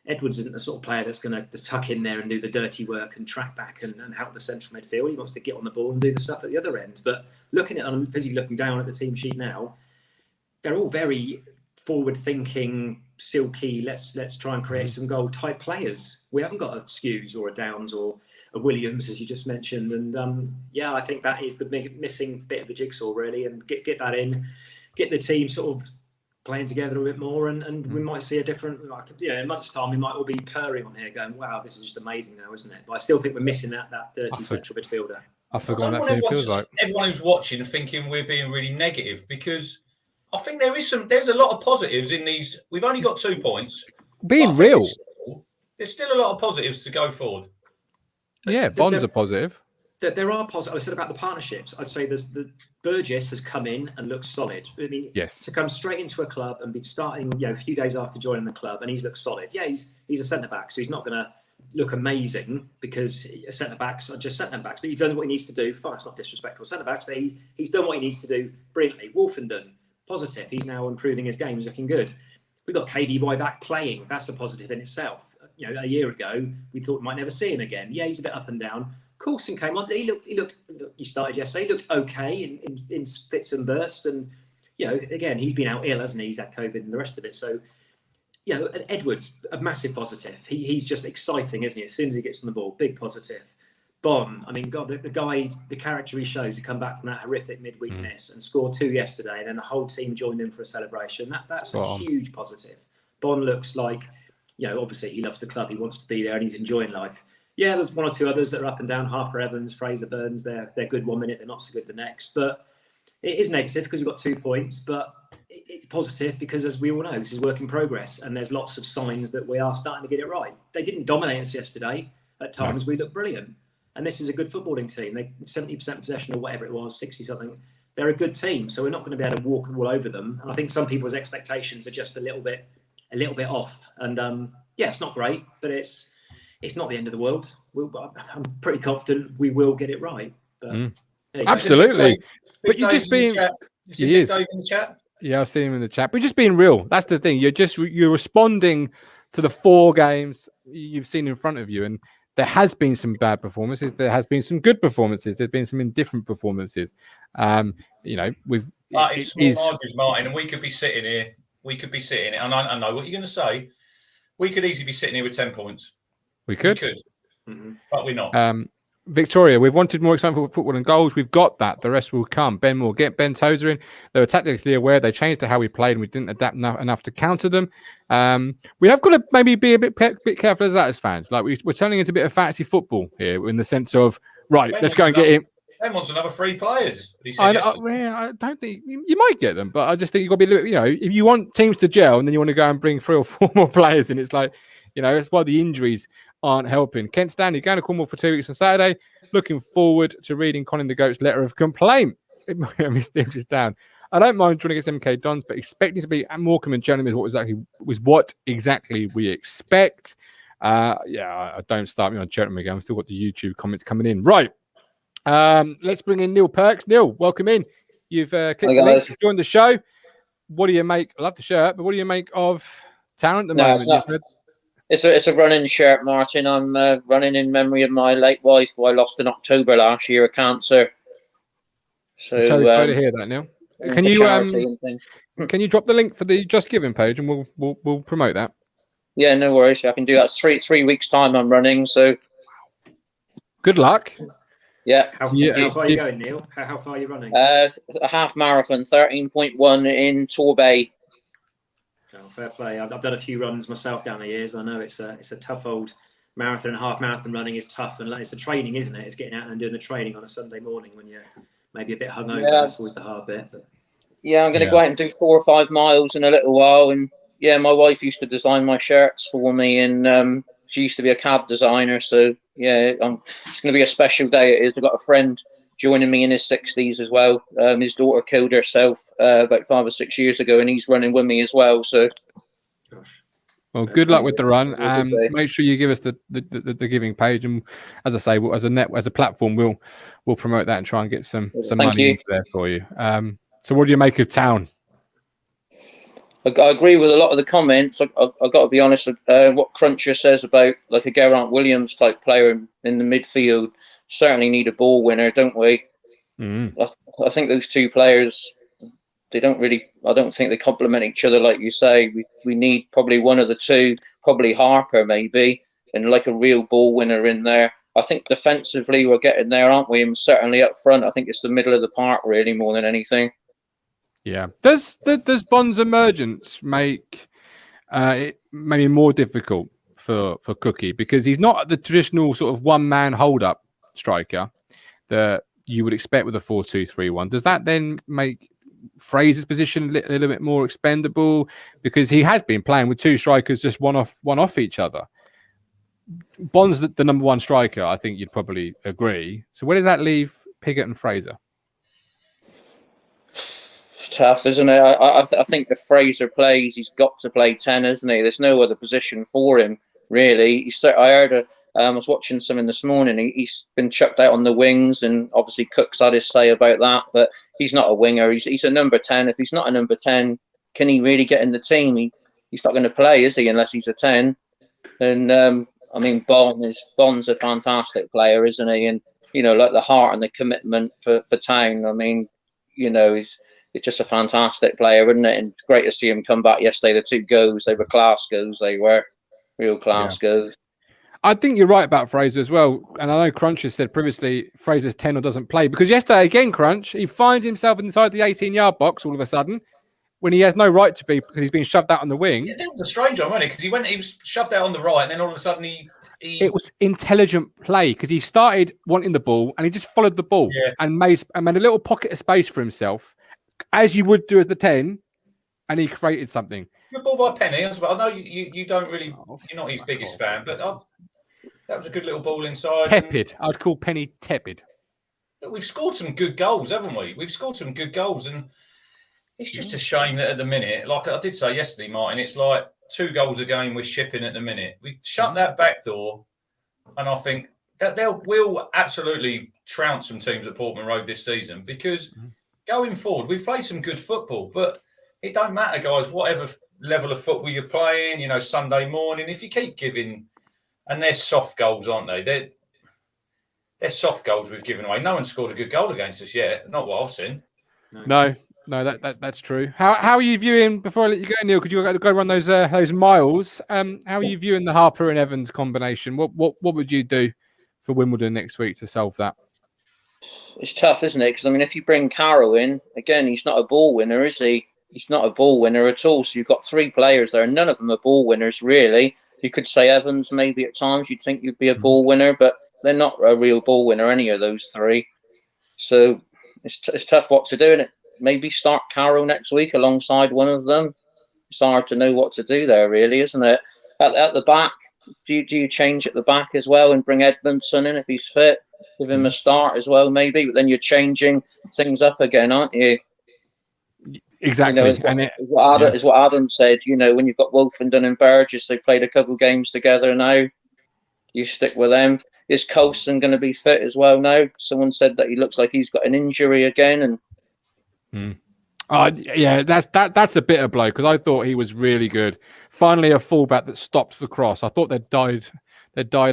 Edwards isn't the sort of player that's going to tuck in there and do the dirty work and track back and help the central midfield. He wants to get on the ball and do the stuff at the other end. But I'm physically looking down at the team sheet now, they're all very forward-thinking, silky, let's try and create some goal type players. We haven't got a Skews or a Downs or a Williams, as you just mentioned. And I think that is the missing bit of the jigsaw, really. And get that in, get the team sort of playing together a bit more, and we might see a different. In a month's time, we might all be purring on here, going, "Wow, this is just amazing now, isn't it?" But I still think we're missing that dirty central midfielder. I forgot what that feels like. Everyone who's watching thinking we're being really negative, because I think there's a lot of positives in these. We've only got 2 points. Being real. There's still a lot of positives to go forward. Yeah, Bond's a positive. there are positive. I said about the partnerships. I'd say the Burgess has come in and looks solid. I mean, Yes. to come straight into a club and be starting, a few days after joining the club, and he's looked solid. Yeah, he's a centre back, so he's not going to look amazing because centre backs are just centre backs. But he's done what he needs to do. Fine, it's not disrespectful centre backs, but he's done what he needs to do brilliantly. Wolfenden, positive. He's now improving his game. He's looking good. We've got KDY back playing. That's a positive in itself. A year ago we thought we might never see him again. Yeah, he's a bit up and down. Coulson came on. He looked. He started yesterday. He looked okay in fits and bursts. And again, he's been out ill, hasn't he? He's had COVID and the rest of it. So, and Edwards, a massive positive. He's just exciting, isn't he? As soon as he gets on the ball, big positive. Bon, I mean, God, the guy, the character he showed to come back from that horrific midweek miss and score 2 yesterday, and then the whole team joined in for a celebration. That's a huge positive. Bon looks like, obviously he loves the club. He wants to be there, and he's enjoying life. Yeah, there's 1 or 2 others that are up and down. Harper Evans, Fraser Burns, they're good 1 minute, they're not so good the next. But it is negative because we've got 2 points, but it's positive because, as we all know, this is work in progress, and there's lots of signs that we are starting to get it right. They didn't dominate us yesterday. At times, we looked brilliant. And this is a good footballing team. They 70% possession or whatever it was, 60-something. They're a good team, so we're not going to be able to walk all over them. And I think some people's expectations are just a little bit off. And it's not great, but it's not the end of the world. I'm pretty confident we will get it right. But, absolutely. But you're Dave's just being. He is. Dave in the chat. Yeah, I've seen him in the chat. But just being real. That's the thing. You're responding to the 4 games you've seen in front of you, and there has been some bad performances. There has been some good performances. There's been some indifferent performances. It's small margins, Martin, and we could be sitting here. And I know what you're going to say. We could easily be sitting here with 10 points. We could. But we're not. Victoria, we've wanted more excitement for football and goals. We've got that. The rest will come. Ben will get Ben Tozer in. They were tactically aware. They changed to how we played, and we didn't adapt enough to counter them. We have got to maybe be a bit careful as that as fans. Like we're turning into a bit of fantasy football here, in the sense of let's go and get him. Ben wants another 3 players. I don't think you might get them, but I just think you've got to be a little. If you want teams to gel, and then you want to go and bring 3 or 4 more players, and it's like, it's why the injuries aren't helping. Kent Stanley going to Cornwall for 2 weeks on Saturday. Looking forward to reading Colin the Goat's letter of complaint. Steve just down. I don't mind joining against MK Dons, but expecting to be Morecambe and Cheltenham was what exactly we expect. I don't start me on Cheltenham again. I've still got the YouTube comments coming in. Right. Let's bring in Neil Perks. Neil, welcome in. You've clicked the link to join the show. What do you make? I love the shirt, but what do you make of Town at the moment? It's a running shirt, Martin. I'm running in memory of my late wife, who I lost in October last year of cancer. So I'm totally sorry to hear that, Neil. Can you drop the link for the Just Giving page, and we'll promote that? Yeah, no worries. I can do that. 3 weeks time. I'm running. So good luck. Yeah. How far are you going, Neil? How far are you running? A half marathon, 13.1 in Torbay. Oh, fair play. I've done a few runs myself down the years. I know it's a tough old marathon, and half marathon running is tough, and it's the training, isn't it? It's getting out and doing the training on a Sunday morning when you're maybe a bit hungover. Yeah. That's always the hard bit. But... Yeah, I'm going to go out and do 4 or 5 miles in a little while. And yeah, my wife used to design my shirts for me, and she used to be a cab designer. So yeah, it's going to be a special day. It is. I've got a friend joining me in his 60s as well. His daughter killed herself about 5 or 6 years ago, and he's running with me as well. So, well, good luck with the run. Make sure you give us the giving page, and as I say, as a platform, we'll promote that and try and get some money into there for you. So, what do you make of Town? I agree with a lot of the comments. I've got to be honest. What Cruncher says about like a Geraint Williams type player in the midfield. Certainly need a ball winner, don't we? I think those 2 players, I don't think they complement each other like you say. We need probably one of the 2, probably Harper maybe, and like a real ball winner in there. I think defensively we're getting there, aren't we? And certainly up front, I think it's the middle of the park really more than anything. Yeah. Does Bond's emergence make it maybe more difficult for Cookie, because he's not the traditional sort of one-man hold-up striker that you would expect with a 4-2-3-1. Does that then make Fraser's position a little bit more expendable, because he has been playing with 2 strikers just one off each other? Bond's the number one striker. I think you'd probably agree. So where does that leave Piggott and Fraser? It's tough, isn't it? I think if Fraser plays, he's got to play 10, isn't he? There's no other position for him, really. I heard I was watching something this morning. He's been chucked out on the wings, and obviously Cook's had his say about that, but he's not a winger. He's a number 10. If he's not a number 10, can he really get in the team? He's not going to play, is he, unless he's a 10? And, I mean, Bond's a fantastic player, isn't he? And, you know, like the heart and the commitment for Town. I mean, you know, he's just a fantastic player, isn't it? And great to see him come back yesterday. The 2 goals, they were class goals. They were real class goals. I think you're right about Fraser as well. And I know Crunch has said previously Fraser's 10 or doesn't play, because yesterday, again, Crunch, he finds himself inside the 18-yard box all of a sudden when he has no right to be, because he's been shoved out on the wing. Yeah, that was a strange one, wasn't it? Because he was shoved out on the right, and then all of a sudden It was intelligent play, because he started wanting the ball and he just followed the ball and made a little pocket of space for himself, as you would do as the 10, and he created something. Good ball by Penny as well. I know you don't really, you're not his biggest fan, but that was a good little ball inside. Tepid. I'd call Penny tepid. Look, we've scored some good goals, haven't we? We've scored some good goals, and it's just a shame that at the minute, like I did say yesterday, Martin, it's like 2 goals a game we're shipping at the minute. We shut that back door, and I think that we'll absolutely trounce some teams at Portman Road this season, because going forward, we've played some good football, but it don't matter, guys, whatever level of football you're playing, you know, Sunday morning, if you keep giving, and they're soft goals, aren't they? They're soft goals we've given away. No one's scored a good goal against us yet. Not what I've seen. No, that's true. How are you viewing, before I let you go, Neil, could you go run those miles? How are you viewing the Harper and Evans combination? What would you do for Wimbledon next week to solve that? It's tough, isn't it? Because, I mean, if you bring Carroll in, again, he's not a ball winner, is he? He's not a ball winner at all. So you've got 3 players there, and none of them are ball winners, really. You could say Evans, maybe at times you'd think you'd be a ball winner, but they're not a real ball winner, any of those 3. So it's tough what to do. And maybe start Carroll next week alongside one of them. It's hard to know what to do there, really, isn't it? At the back, do you change at the back as well and bring Edmondson in if he's fit? Give him a start as well, maybe. But then you're changing things up again, aren't you? Exactly. You know, is what Adam said. You know, when you've got Wolfenden and Burgess, they played a couple of games together now. You stick with them. Is Coulson going to be fit as well now? Someone said that he looks like he's got an injury again. And yeah, that's a bitter blow, because I thought he was really good. Finally, a fullback that stops the cross. I thought they died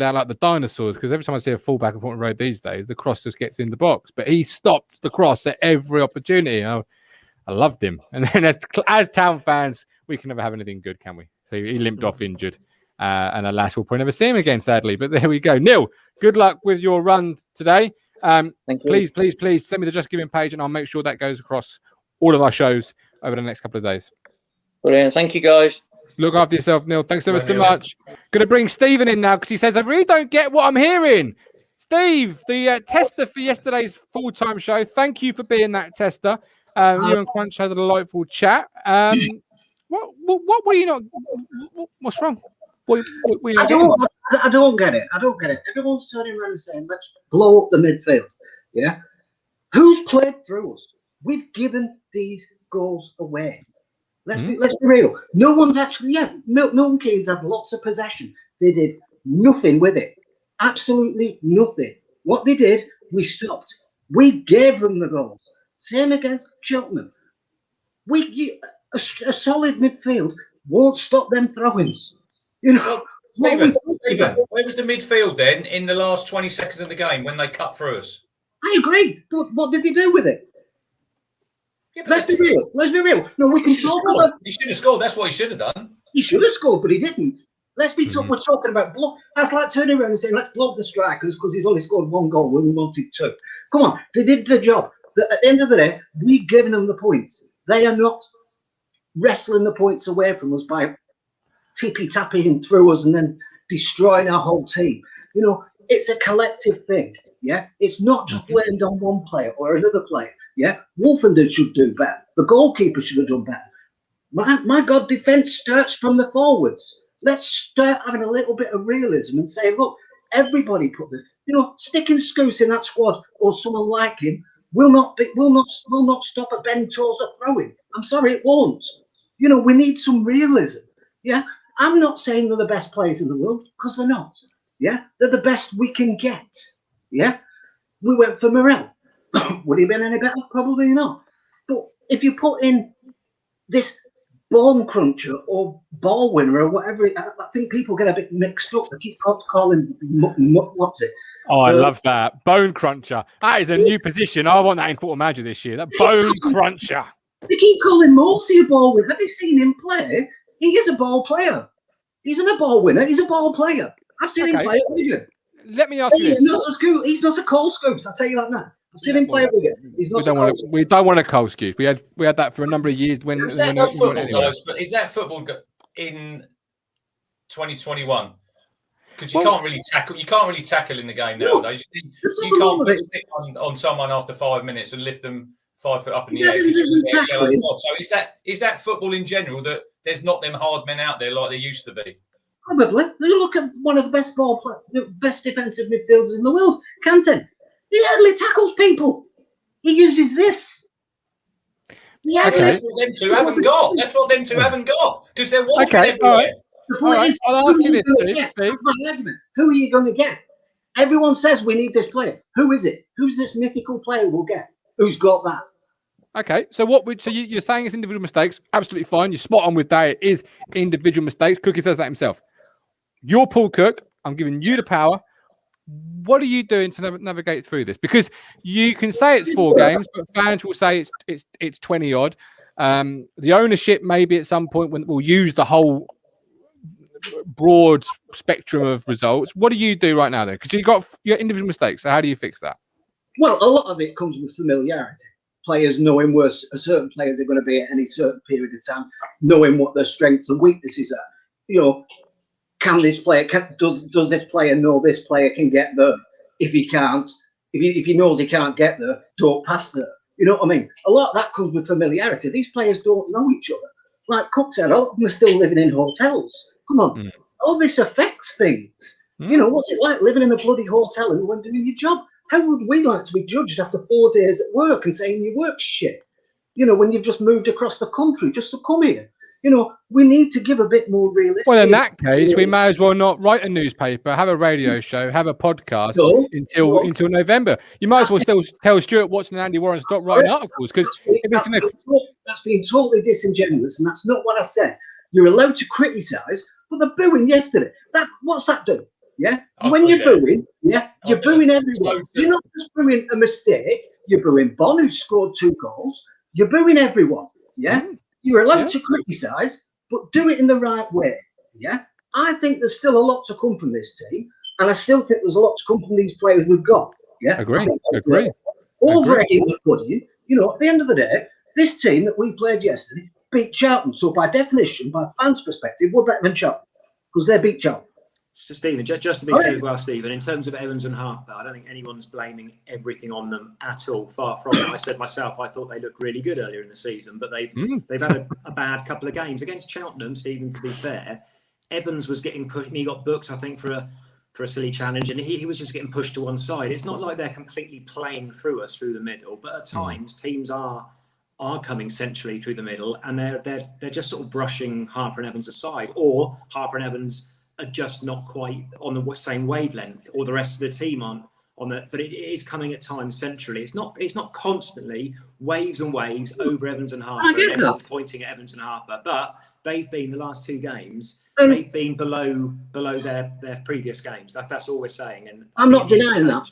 out like the dinosaurs, because every time I see a fullback at Portman Road these days, the cross just gets in the box. But he stopped the cross at every opportunity. I loved him. And then as Town fans, we can never have anything good, can we? So he limped off injured. And alas, we'll probably never see him again, sadly. But there we go. Neil, good luck with your run today. Thank you. Please send me the Just Giving page, and I'll make sure that goes across all of our shows over the next couple of days. Brilliant. Thank you, guys. Look after yourself, Neil. Thanks ever so much. Going to bring Stephen in now, because he says, I really don't get what I'm hearing. Steve, the tester for yesterday's full-time show, thank you for being that tester. You and Crunch had a delightful chat. What were you not? What's wrong? I don't get it. Everyone's turning around and saying, let's blow up the midfield. Yeah? Who's played through us? We've given these goals away. Let's be real. No one's actually, Milton Keynes had lots of possession. They did nothing with it. Absolutely nothing. What they did, we stopped. We gave them the goals. Same against Cheltenham. A solid midfield won't stop them throw-ins. You know, Stephen, where was the midfield then in the last 20 seconds of the game when they cut through us? I agree, but what did they do with it? Yeah, Let's be real. No, we can talk about. He should have scored. That's what he should have done. He should have scored, but he didn't. Let's be talking. We're talking about block. That's like turning around and saying, let's block the strikers because he's only scored 1 goal when we wanted 2. Come on, they did the job. At the end of the day, we've given them the points. They are not wrestling the points away from us by tippy-tapping through us and then destroying our whole team. You know, it's a collective thing, yeah? It's not just blamed on one player or another player, yeah? Wolfenden should do better. The goalkeeper should have done better. My God, defence starts from the forwards. Let's start having a little bit of realism and say, look, everybody put the, sticking Scouse in that squad or someone like him will not stop a Ben Tozer throwing. I'm sorry, it won't. We need some realism. Yeah, I'm not saying they're the best players in the world because they're not. Yeah, they're the best we can get. Yeah, we went for Morel. Would he have been any better? Probably not. But if you put in this ball cruncher or ball winner or whatever, I think people get a bit mixed up. They keep calling what's it? Oh, I love that. Bone cruncher. That is a new position. I want that in Football Manager this year. That bone cruncher. They keep calling Morsey a ball winner. Have you seen him play? He is a ball player. He's not a ball winner. He's a ball player. I've seen him play at Wigan. Let me ask you this. He's not a Cole Scopes, I'll tell you that now. I've seen him play at Wigan. He's not we don't want a Cole Scopes. We had that for a number of years. Is that football in 2021? Because you can't really tackle. You can't really tackle in the game nowadays. You can't put stick on someone after 5 minutes and lift them 5 foot up in the air. So is that football in general that there's not them hard men out there like there used to be? Probably. You look at one of the best defensive midfielders in the world, Canton. He hardly tackles people. He uses this. That's what them two haven't got. That's what them two haven't got because they're walking everywhere. All right. The point is, I'll ask you this, Steve. Who are you going to get? Everyone says we need this player. Who is it? Who's this mythical player we'll get? Who's got that? Okay, so you're saying it's individual mistakes? Absolutely fine. You're spot on with that. It is individual mistakes. Cookie says that himself. You're Paul Cook. I'm giving you the power. What are you doing to navigate through this? Because you can say it's 4 games, but fans will say it's 20 odd. The ownership maybe at some point will use the whole broad spectrum of results. What do you do right now then? Because you've got your individual mistakes. So how do you fix that? Well, a lot of it comes with familiarity. Players knowing where certain players are going to be at any certain period of time, knowing what their strengths and weaknesses are. Can this player? Does this player know this player can get there? If he can't, if he knows he can't get there, don't pass there. You know what I mean? A lot of that comes with familiarity. These players don't know each other. Like Cook said, a lot of them are still living in hotels. Come on, all this affects things. What's it like living in a bloody hotel and when doing your job? How would we like to be judged after 4 days at work and saying your work's shit? When you've just moved across the country just to come here. We need to give a bit more realistic. Well, in that case, we may as well not write a newspaper, have a radio show, have a podcast until November. You might as well still tell Stuart Watson and Andy Warren stop writing articles because that's being totally disingenuous, and that's not what I said. You're allowed to criticise, but they're booing yesterday. What's that do? Yeah, when you're booing, you're booing everyone. You're not just booing a mistake. You're booing Bon, who scored 2 goals. You're booing everyone. Yeah. You're allowed to criticise, but do it in the right way. Yeah, I think there's still a lot to come from this team, and I still think there's a lot to come from these players we've got. Yeah, agree. Over-egging the pudding. At the end of the day, this team that we played yesterday beat Charlton. So by definition, by fans' perspective, we're better than Charlton because they beat Charlton. So Stephen, just to be clear as well, Stephen, in terms of Evans and Harper, I don't think anyone's blaming everything on them at all. Far from it. I said myself, I thought they looked really good earlier in the season, but they've had a bad couple of games against Cheltenham. Stephen, to be fair, Evans was getting pushed. He got booked, I think, for a silly challenge, and he was just getting pushed to one side. It's not like they're completely playing through us through the middle, but at times teams are coming centrally through the middle, and they're just sort of brushing Harper and Evans aside, or Harper and Evans are just not quite on the same wavelength, or the rest of the team aren't on that. But it is coming at times centrally. It's not constantly waves and waves over Evans and Harper. Everyone's pointing at Evans and Harper, but they've been the last 2 games. They've been below their previous games. That's all we're saying. And I'm not denying that.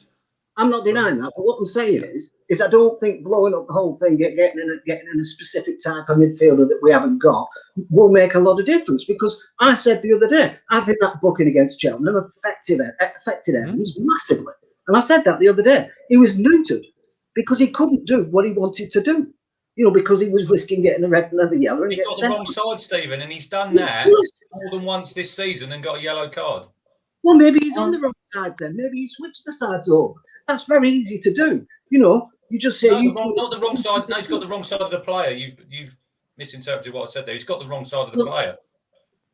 I'm not denying that. But what I'm saying is I don't think blowing up the whole thing, getting in a specific type of midfielder that we haven't got, will make a lot of difference. Because I said the other day, I think that booking against Cheltenham affected Evans massively. And I said that the other day. He was neutered because he couldn't do what he wanted to do. Because he was risking getting a red and a yellow. And he got the wrong side, Stephen, and he's done that more than once this season and got a yellow card. Well, maybe he's on the wrong side then. Maybe he switched the sides over. That's very easy to do. You just say not the wrong side. No, he's got the wrong side of the player. You've misinterpreted what I said there. He's got the wrong side of the player.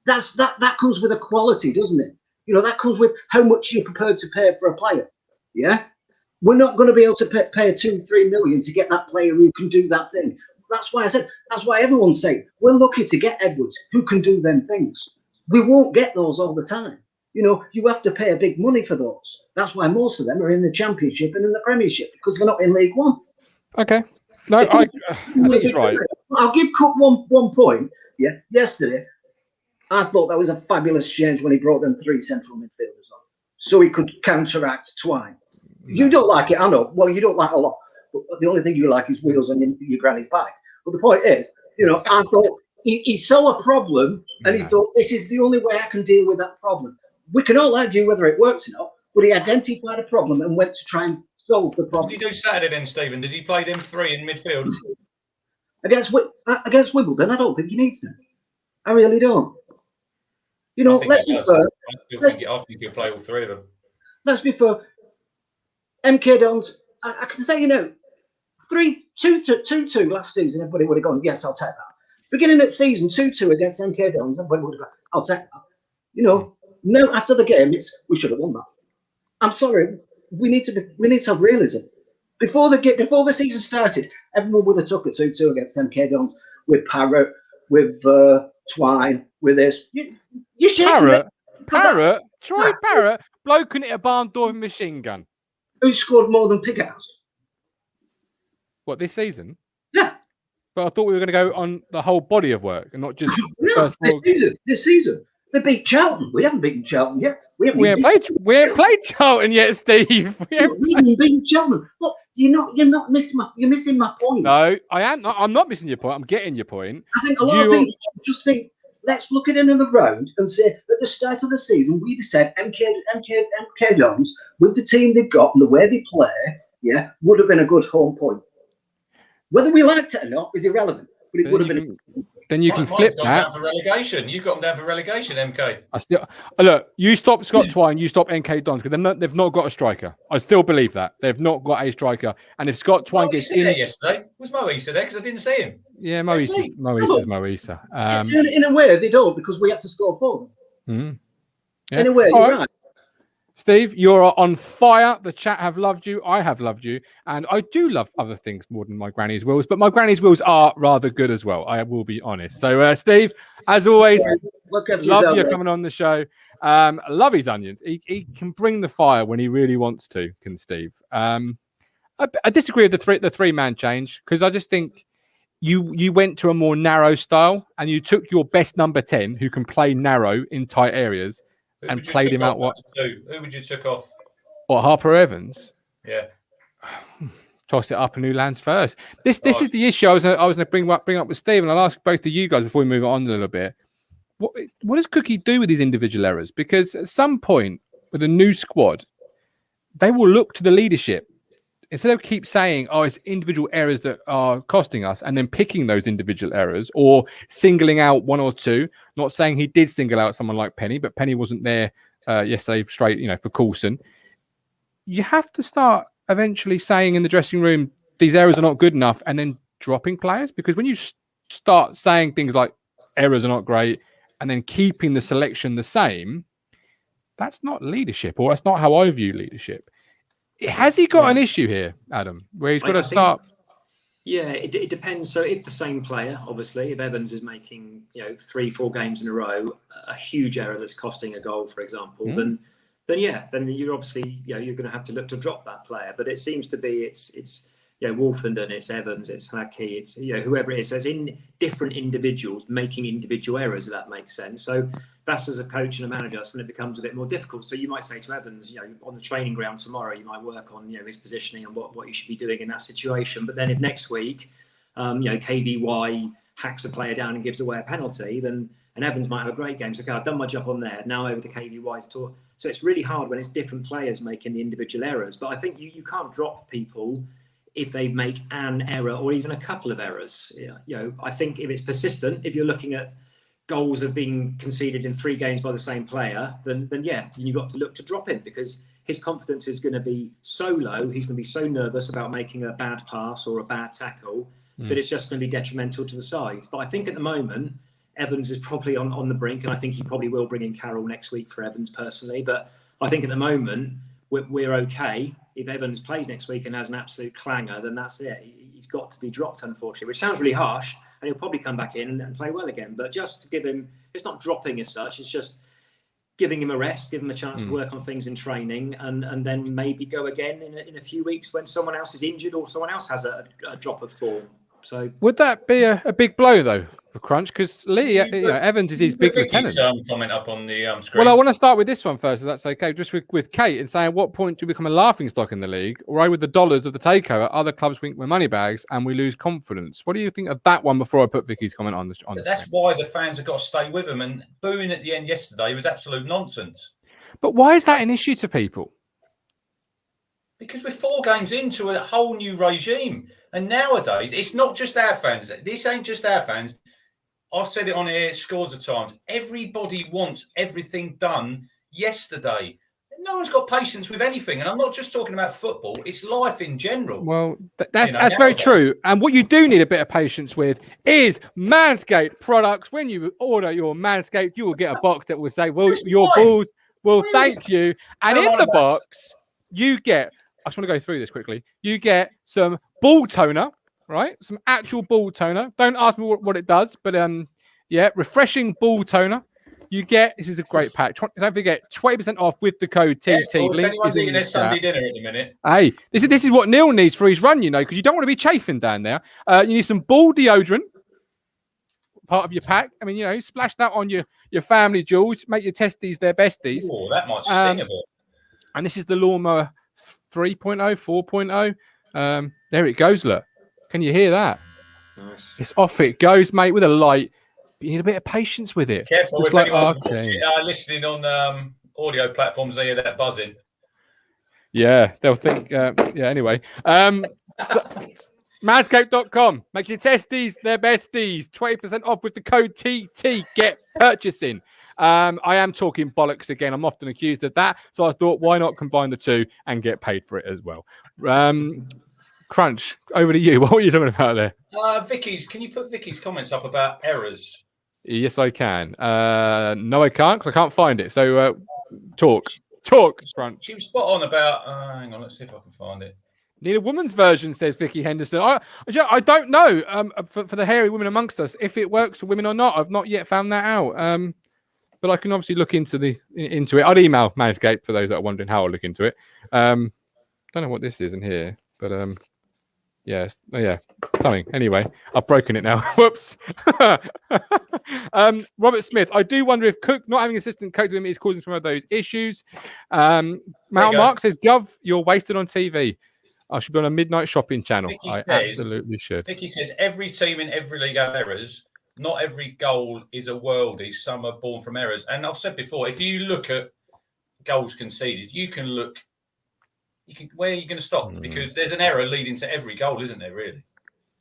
that comes with a quality, doesn't it? You know, that comes with how much you're prepared to pay for a player. Yeah, we're not going to be able to pay 2-3 million to get that player who can do that thing. That's why I said. That's why everyone's saying we're lucky to get Edwards who can do them things. We won't get those all the time. You know, you have to pay a big money for those. That's why most of them are in the Championship and in the Premiership, because they're not in League One. Okay. No, I think he's right. I'll give Cook one point. Yeah, yesterday, I thought that was a fabulous change when he brought them 3 central midfielders on, so he could counteract Twine. No. You don't like it, I know. Well, you don't like a lot. But the only thing you like is wheels on your granny's back. But the point is, you know, I thought he saw a problem and he thought, this is the only way I can deal with that problem. We can all argue whether it works or not, but he identified a problem and went to try and solve the problem. What did he do Saturday then, Stephen? Does he play them 3 in midfield? Against Wimbledon, I don't think he needs to. I really don't. You know, let's be fair. I think he'll play all 3 of them. Let's be fair. MK Dons, I can say, you know, 2-2 last season, everybody would have gone, yes, I'll take that. Beginning at season 2-2 against MK Dons, everybody would have gone, I'll take that. You know, no, after the game, we should have won that. I'm sorry, we need to have realism. Before the season started, everyone would have took a 2-2 against MK Dons with Parrott, with Twine, with this. You're shaking Parrott, Troy Parrott, bloke in a barn door with a machine gun. Who scored more than Pickhouse? What, this season? Yeah. But I thought we were going to go on the whole body of work and not just this season. They beat Charlton. We haven't beaten Charlton yet. We haven't played Charlton yet, Steve. We haven't beaten Charlton. Look, you're missing my point. No, I am not. I'm not missing your point. I'm getting your point. I think a lot of people just think, let's look at it in the round and say at the start of the season we'd have said MK Dons with the team they've got and the way they play, yeah, would have been a good home point. Whether we liked it or not is irrelevant, but it would have been. Then you can flip that. Down for relegation. You got them down for relegation, MK. Look. You stop Scott Twine. You stop NK Dons because they've not got a striker. I still believe that they've not got a striker. And if Scott Twine gets in there yesterday, was Mo Issa there? Because I didn't see him. Yeah, Mo Issa. In a way, they don't because we had to score for them. Yeah. In a way, you're right. Steve, you're on fire. The chat have loved you. I have loved you. And I do love other things more than my granny's wills, but my granny's wills are rather good as well. I will be honest. So, Steve, as always, love you coming on the show. Love his onions. He can bring the fire when he really wants to, can Steve. I disagree with the three-man change because I just think you went to a more narrow style and you took your best number 10 who can play narrow in tight areas and played him out. Who would you took off? What, Harper Evans? Yeah. Toss it up and who lands first. This is the issue I was going to bring up with Steve, and I'll ask both of you guys before we move on a little bit. What does Cookie do with his individual errors? Because at some point with a new squad, they will look to the leadership. Instead of keep saying, it's individual errors that are costing us, and then picking those individual errors or singling out one or two, not saying he did single out someone like Penny, but Penny wasn't there yesterday straight, for Coulson. You have to start eventually saying in the dressing room, these errors are not good enough, and then dropping players. Because when you start saying things like errors are not great and then keeping the selection the same, that's not leadership, or that's not how I view leadership. Has he got an issue here, Adam, where he's got to start? Yeah, it depends. So if the same player, obviously, if Evans is making 3-4 games in a row, a huge error that's costing a goal, for example, then you're obviously you're going to have to look to drop that player. But it seems to be it's Wolfenden, it's Evans, it's Haki, it's whoever it is. So it's in different individuals making individual errors, if that makes sense. So that's as a coach and a manager, that's when it becomes a bit more difficult. So you might say to Evans, on the training ground tomorrow, you might work on his positioning and what you should be doing in that situation. But then if next week, KVY hacks a player down and gives away a penalty, then and Evans might have a great game. So okay, I've done my job on there. Now over to KVY to talk. So it's really hard when it's different players making the individual errors. But I think you can't drop people if they make an error or even a couple of errors. I think if it's persistent, if you're looking at goals have been conceded in 3 games by the same player, then you've got to look to drop him because his confidence is going to be so low. He's going to be so nervous about making a bad pass or a bad tackle that it's just going to be detrimental to the side. But I think at the moment, Evans is probably on the brink, and I think he probably will bring in Carroll next week for Evans personally. But I think at the moment we're okay. If Evans plays next week and has an absolute clanger, then that's it. He's got to be dropped, unfortunately, which sounds really harsh, and he'll probably come back in and play well again. But just to give him, it's not dropping as such, it's just giving him a rest, give him a chance to work on things in training, and then maybe go again in a few weeks when someone else is injured or someone else has a drop of form. So would that be a big blow though for Crunch? Because Lee, Evans is his big lieutenant. Comment up on the screen. Well, I want to start with this one first, if that's okay. Just with Kate and saying, what point do we become a laughing stock in the league? Or with the dollars of the takeover, other clubs wink with money bags and we lose confidence. What do you think of that one before I put Vicky's comment on this? That's why the fans have got to stay with them. And booing at the end yesterday was absolute nonsense. But why is that an issue to people? Because we're 4 games into a whole new regime. And nowadays, it's not just our fans. This ain't just our fans. I've said it on here scores of times. Everybody wants everything done yesterday. No one's got patience with anything. And I'm not just talking about football. It's life in general. Well, that's very true. And what you do need a bit of patience with is Manscaped products. When you order your Manscaped, you will get a box that will say, well, your balls will thank you. And in the box, you get... I just want to go through this quickly. You get some ball toner, right? Some actual ball toner. Don't ask me what it does, but refreshing ball toner. You get, this is a great pack. Don't forget, 20% off with the code TT. If anyone's eating their Sunday dinner at the minute. Hey, this is what Neil needs for his run, because you don't want to be chafing down there. You need some ball deodorant, part of your pack. I mean, splash that on your family jewels. Make your testes their besties. Oh, that might sting a bit. And this is the lawnmower 3.0, 4.0. There it goes, look. Can you hear that? Nice. It's off it goes, mate, with a light. But you need a bit of patience with it. Careful just if like anyone listening on audio platforms, they hear that buzzing. Yeah, they'll think, anyway. Manscaped.com. Make your testes their besties. 20% off with the code TT. Get purchasing. I am talking bollocks again. I'm often accused of that. So I thought, why not combine the two and get paid for it as well? Crunch, over to you. What were you talking about there? Can you put Vicky's comments up about errors? Yes, I can. No, I can't because I can't find it. So talk, Crunch. She was spot on about... hang on, let's see if I can find it. Need a woman's version, says Vicky Henderson. I don't know for the hairy women amongst us if it works for women or not. I've not yet found that out. But I can obviously look into it. I'd email Manscaped for those that are wondering how I'll look into it. Don't know what this is in here, but something. Anyway, I've broken it now. Whoops. Robert Smith, I do wonder if Cook not having assistant coach with him is causing some of those issues. Mark says, Guv, you're wasted on TV. I should be on a midnight shopping channel. Absolutely should. Vicky says every team in every league have errors. Not every goal is a worldie. Some are born from errors. And I've said before, if you look at goals conceded, where are you going to stop? Because there's an error leading to every goal, isn't there, really?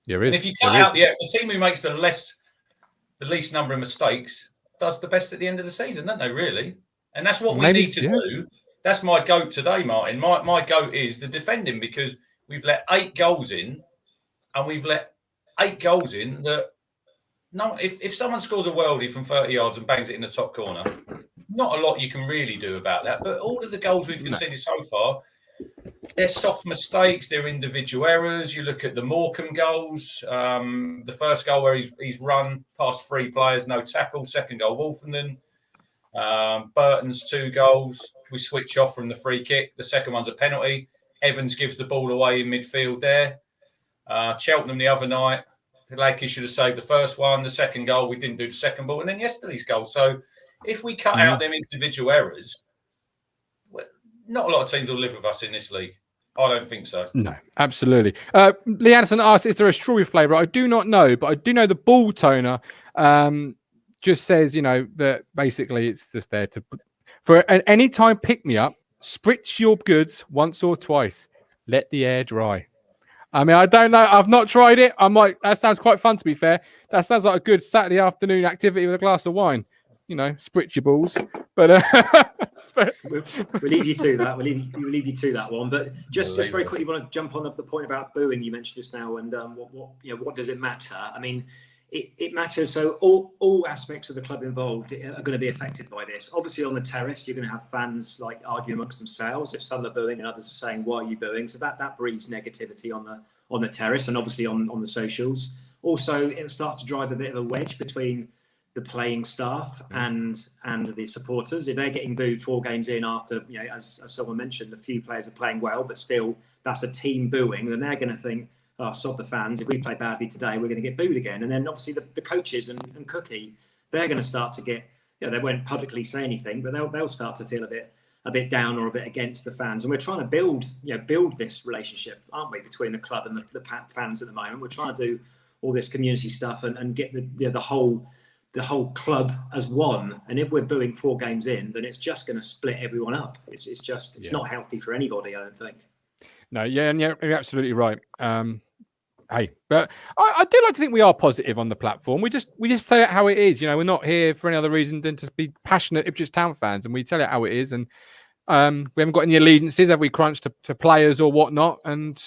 There is. And if you cut out the team who makes the least number of mistakes does the best at the end of the season, don't they, really? And that's what we need to do. That's my goat today, Martin. My goat is the defending, because we've let 8 goals in, and we've let 8 goals in that... No, if someone scores a worldie from 30 yards and bangs it in the top corner, not a lot you can really do about that. But all of the goals we've conceded so far, they're soft mistakes, they're individual errors. You look at the Morecambe goals, the first goal where he's run past 3 players, no tackle. Second goal, Wolfenden. Burton's 2 goals. We switch off from the free kick. The second one's a penalty. Evans gives the ball away in midfield there. Cheltenham the other night. Lakey should have saved the first one. The second goal, we didn't do the second ball. And then yesterday's goal. So if we cut out them individual errors, not a lot of teams will live with us in this league. I don't think so. No, absolutely. Lee Anderson asked, is there a strawberry flavour? I do not know, but I do know the ball toner just says, that basically it's just there to... For an anytime pick-me-up, spritz your goods once or twice. Let the air dry. I mean, I don't know. I've not tried it. That sounds quite fun, to be fair. That sounds like a good Saturday afternoon activity with a glass of wine. Spritz your balls. But we'll leave you to that. We'll leave you to that one. But just very quickly, want to jump on the point about booing you mentioned just now, and what does it matter? I mean, it matters. So all aspects of the club involved are going to be affected by this. Obviously, on the terrace, you're going to have fans like arguing amongst themselves. If some are booing and others are saying, "Why are you booing?" So that breeds negativity on the terrace and obviously on the socials. Also, it'll start to drive a bit of a wedge between the playing staff and the supporters. If they're getting booed 4 games in after, as someone mentioned, a few players are playing well, but still that's a team booing, then they're going to think, "Oh, sod the fans. If we play badly today, we're going to get booed again." And then obviously the coaches and Cookie, they're going to start to get, they won't publicly say anything, but they'll start to feel a bit down or a bit against the fans. And we're trying to build this relationship, aren't we, between the club and the fans at the moment. We're trying to do all this community stuff and get the whole club as one. And if we're booing 4 games in, then it's just going to split everyone up. It's not healthy for anybody, I don't think. No, and you're absolutely right. Hey, but I do like to think we are positive on the platform. We just say it how it is. We're not here for any other reason than to be passionate Ipswich Town fans, and we tell it how it is. And we haven't got any allegiances, have we, Crunch, to players or whatnot? And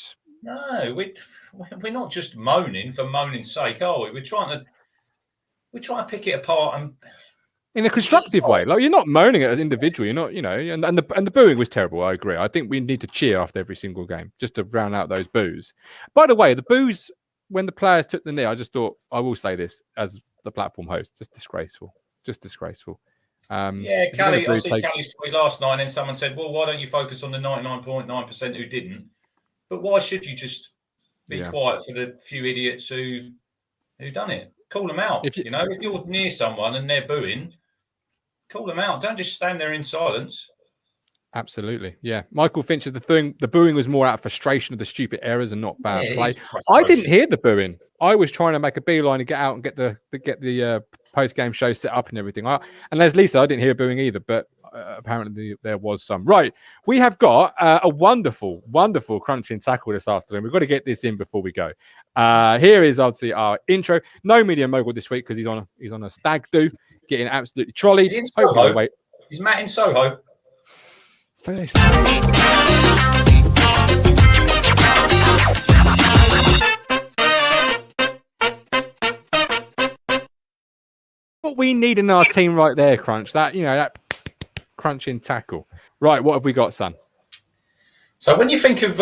no, we're not just moaning for moaning's sake, are we? We're trying to pick it apart and in a constructive way. Like, you're not moaning at an individual. You're not, and the booing was terrible. I agree. I think we need to cheer after every single game just to round out those boos. By the way, the boos when the players took the knee, I just thought, I will say this as the platform host, just disgraceful. Yeah, Callie, I see Callie's tweet last night, and then someone said, "Well, why don't you focus on the 99.9% who didn't?" But why should you just be quiet for the few idiots who done it? Call them out. If you're near someone and they're booing, call them out. Don't just stand there in silence. Absolutely. Yeah. Michael Finch is the thing. The booing was more out of frustration of the stupid errors and not bad play. I didn't hear the booing. I was trying to make a beeline and get out and get the post-game show set up and everything. And as Lisa, I didn't hear booing either, but apparently there was some. Right. We have got a wonderful, wonderful crunching tackle this afternoon. We've got to get this in before we go. Here is obviously our intro. No media mogul this week because he's on a stag do, getting absolutely trolleyed. He's Matt in Soho. So they say. What we need in our team right there, Crunch. That crunching tackle. Right, what have we got, son? So when you think of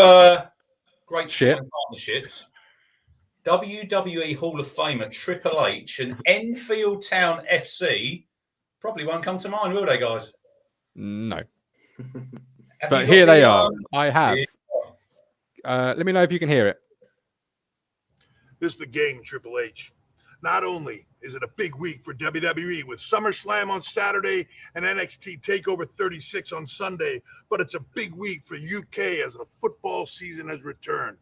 great partnerships, WWE Hall of Famer Triple H and Enfield Town FC probably won't come to mind, will they, guys? No. But here they are. I have. Let me know if you can hear it. This is the game, Triple H. Not only is it a big week for WWE with SummerSlam on Saturday and NXT TakeOver 36 on Sunday, but it's a big week for UK as the football season has returned.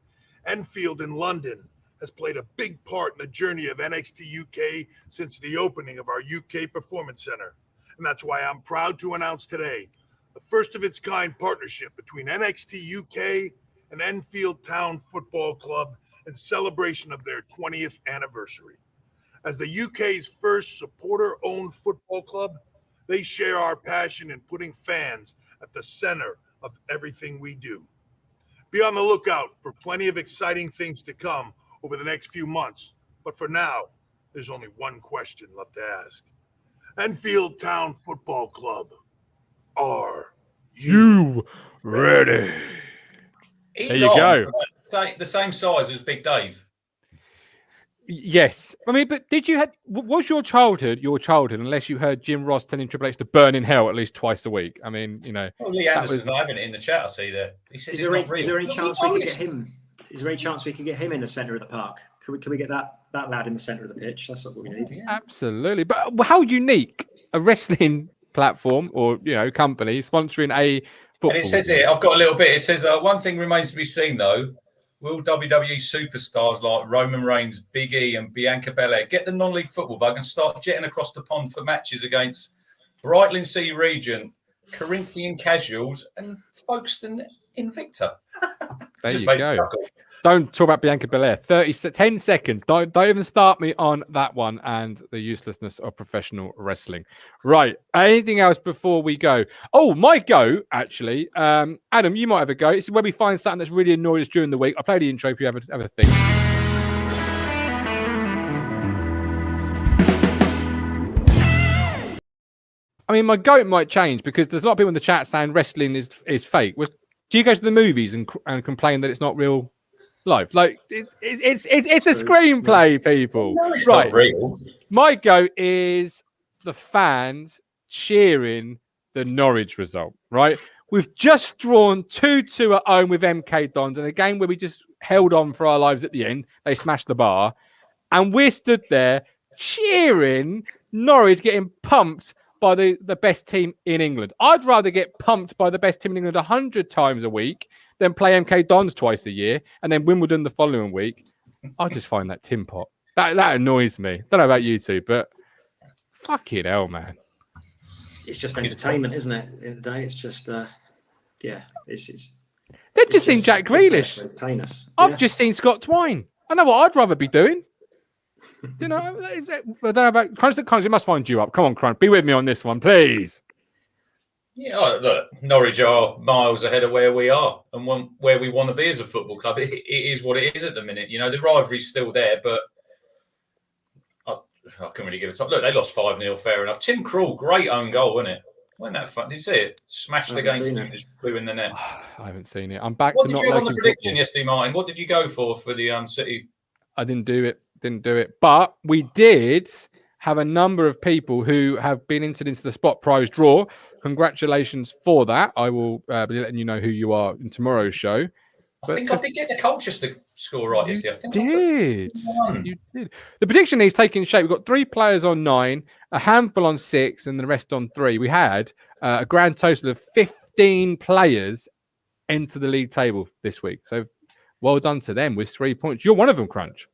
Enfield in London has played a big part in the journey of NXT UK since the opening of our UK Performance Center. And that's why I'm proud to announce today the first of its kind partnership between NXT UK and Enfield Town Football Club in celebration of their 20th anniversary. As the UK's first supporter-owned football club, they share our passion in putting fans at the center of everything we do. Be on the lookout for plenty of exciting things to come over the next few months. But for now, there's only one question left to ask. Enfield Town Football Club, are you ready? There you go. The same size as Big Dave. Yes. I mean, but was your childhood unless you heard Jim Ross telling Triple H to burn in hell at least twice a week? I mean, Well, Lee Anderson's not having it in the chat, I see there. He says is there any chance we could get him? Is there any chance we could get him in the centre of the park? Can we get that lad in the centre of the pitch? That's what we need. Yeah. Absolutely. But how unique a wrestling platform or company sponsoring a football? And it says here, I've got a little bit. It says one thing remains to be seen though. Will WWE superstars like Roman Reigns, Big E, and Bianca Belair get the non-league football bug and start jetting across the pond for matches against Brightling City Regent, Corinthian Casuals, and Folkestone Invicta? There you go. Don't talk about Bianca Belair. 10 seconds. Don't even start me on that one and the uselessness of professional wrestling. Right. Anything else before we go? Oh, my go, actually. Adam, you might have a go. It's where we find something that's really annoyed us during the week. I'll play the intro if you have a thing. I mean, my goat might change because there's a lot of people in the chat saying wrestling is fake. Do you go to the movies and complain that it's not real life? Like it's a screenplay, people. No, it's right? Not real. My goat is the fans cheering the Norwich result. Right? We've just drawn 2-2 at home with MK Dons in a game where we just held on for our lives at the end. They smashed the bar, and we're stood there cheering Norwich getting pumped by the best team in England. I'd rather get pumped by the best team in England 100 times a week than play MK Dons twice a year and then Wimbledon the following week. I just find that tin pot. That annoys me. Don't know about you two, but fucking hell, man. It's just entertainment, isn't it? At the end of the day, it's just, it's They've just seen Jack Grealish. Entertain us. I've just seen Scott Twine. I know what I'd rather be doing. Do you know? I don't know about Crunch. It must wind you up. Come on, Crunch. Be with me on this one, please. Yeah, look, Norwich are miles ahead of where we are and where we want to be as a football club. It is what it is at the minute. You know, the rivalry's still there, but I couldn't really give it up. Look, they lost 5-0, fair enough. Tim Krul, great own goal, wasn't it? Wasn't that fun? Did you see it? Smashed against him, just flew in the net. I haven't seen it. I'm back What to did not you have on liking the prediction football. yesterday, Martin? What did you go for the City? I didn't do it. But we did have a number of people who have been entered into the spot prize draw. Congratulations for that. I will be letting you know who you are in tomorrow's show. I think I did get the Colchester score right yesterday. I think You did. The prediction is taking shape. We've got 3 players on 9, a handful on 6, and the rest on 3. We had a grand total of 15 players enter the league table this week. So well done to them with 3 points. You're one of them, Crunch.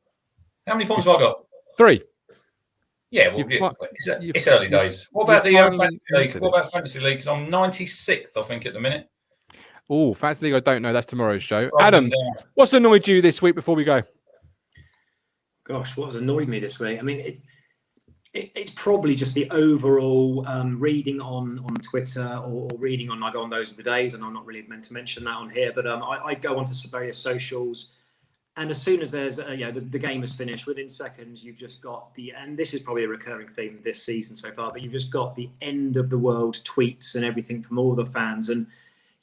How many points have I got? 3. Yeah, well, it's early days. What about the Fantasy League? What about Fantasy League? Because I'm 96th, I think, at the minute. Oh, Fantasy League, I don't know. That's tomorrow's show. Adam, what's annoyed you this week before we go? Gosh, what has annoyed me this week? I mean, it's probably just the overall reading on Twitter or reading on those of the days, and I'm not really meant to mention that on here, but I go onto various socials. And as soon as there's, the game is finished, within seconds, you've just got and this is probably a recurring theme this season so far, but you've just got the end of the world tweets and everything from all the fans. And,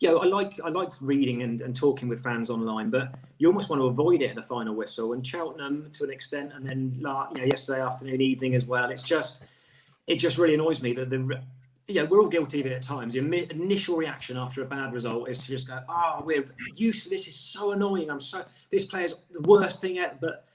I like reading and talking with fans online, but you almost want to avoid it at the final whistle. And Cheltenham to an extent, and then, yesterday afternoon, evening as well. It just really annoys me that we're all guilty of it at times. The initial reaction after a bad result is to just go, we're used to this. Is so annoying. This player's the worst thing ever. But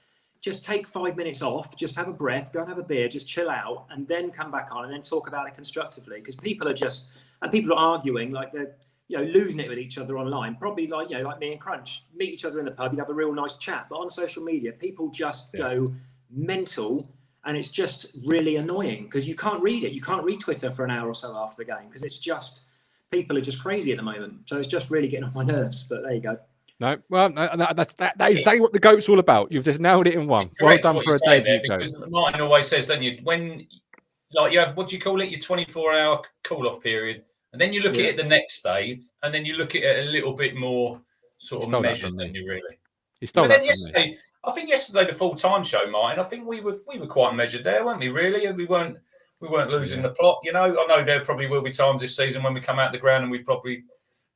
just take 5 minutes off, just have a breath, go and have a beer, just chill out, and then come back on and then talk about it constructively. Because people are arguing like they're, losing it with each other online. Probably like me and Crunch, meet each other in the pub, you'd have a real nice chat. But on social media, people just go mental. And it's just really annoying because you can't read it. You can't read Twitter for an hour or so after the game because it's just, people are just crazy at the moment. So it's just really getting on my nerves. But there you go. No, well, that is exactly what the GOAT's all about. You've just nailed it in one. Well done for a debut, because Martin always says, don't you, when you have, what do you call it, your 24-hour call-off period, and then you look at it the next day, and then you look at it a little bit more sort of measured than you really. But then yesterday, I think the full-time show, Martin, I think we were quite measured there, weren't we? Really, we weren't losing the plot. I know there probably will be times this season when we come out the ground and we probably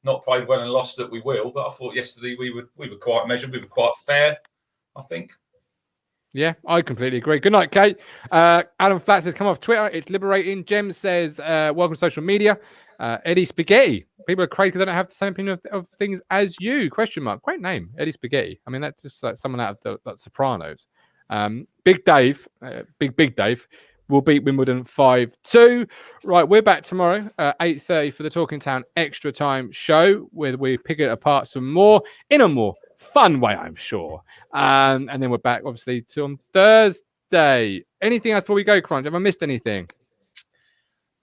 not played well and lost that we will. But I thought yesterday we were quite measured. We were quite fair, I think. Yeah, I completely agree. Good night, Kate. Adam Flat says, come off Twitter. It's liberating. Jem says, welcome to social media. Eddie Spaghetti. People are crazy because they don't have the same opinion of things as you. ? Great name, Eddie Spaghetti. I mean, that's just like someone out of the Sopranos. Big Dave, Big Dave will beat Wimbledon 5-2. Right, we're back tomorrow at 8:30 for the Talking Town Extra Time show, where we pick it apart some more in a more fun way, I'm sure. And then we're back, obviously, on Thursday. Anything else before we go, Crunch? Have I missed anything?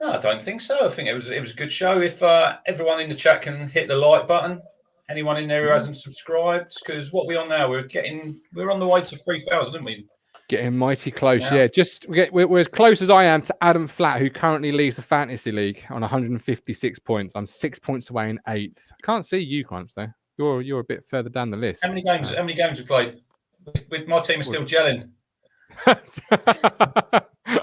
No, I don't think so. I think it was a good show. If everyone in the chat can hit the like button, anyone in there who hasn't subscribed, because what we're on now, we're on the way to 3,000, aren't we? Getting mighty close, yeah. We're as close as I am to Adam Flat, who currently leads the Fantasy League on 156 points. I'm 6 points away in 8th. I can't see you, Crunch, though. You're a bit further down the list. How many games have we played? With my team is still gelling.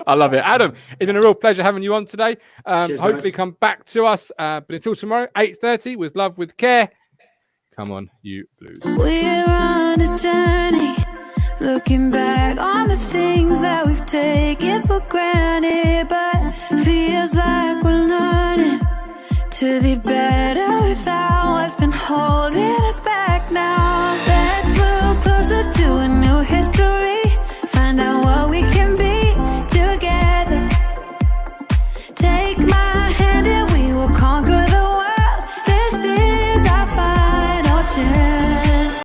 I love it. Adam, it's been a real pleasure having you on today. Cheers, Hopefully guys. come back to us. But until tomorrow, 8:30, with love, with care. Come on, you Blues. We're on a journey, looking back on the things that we've taken for granted, but feels like we're learning to be better without what's been holding us back now.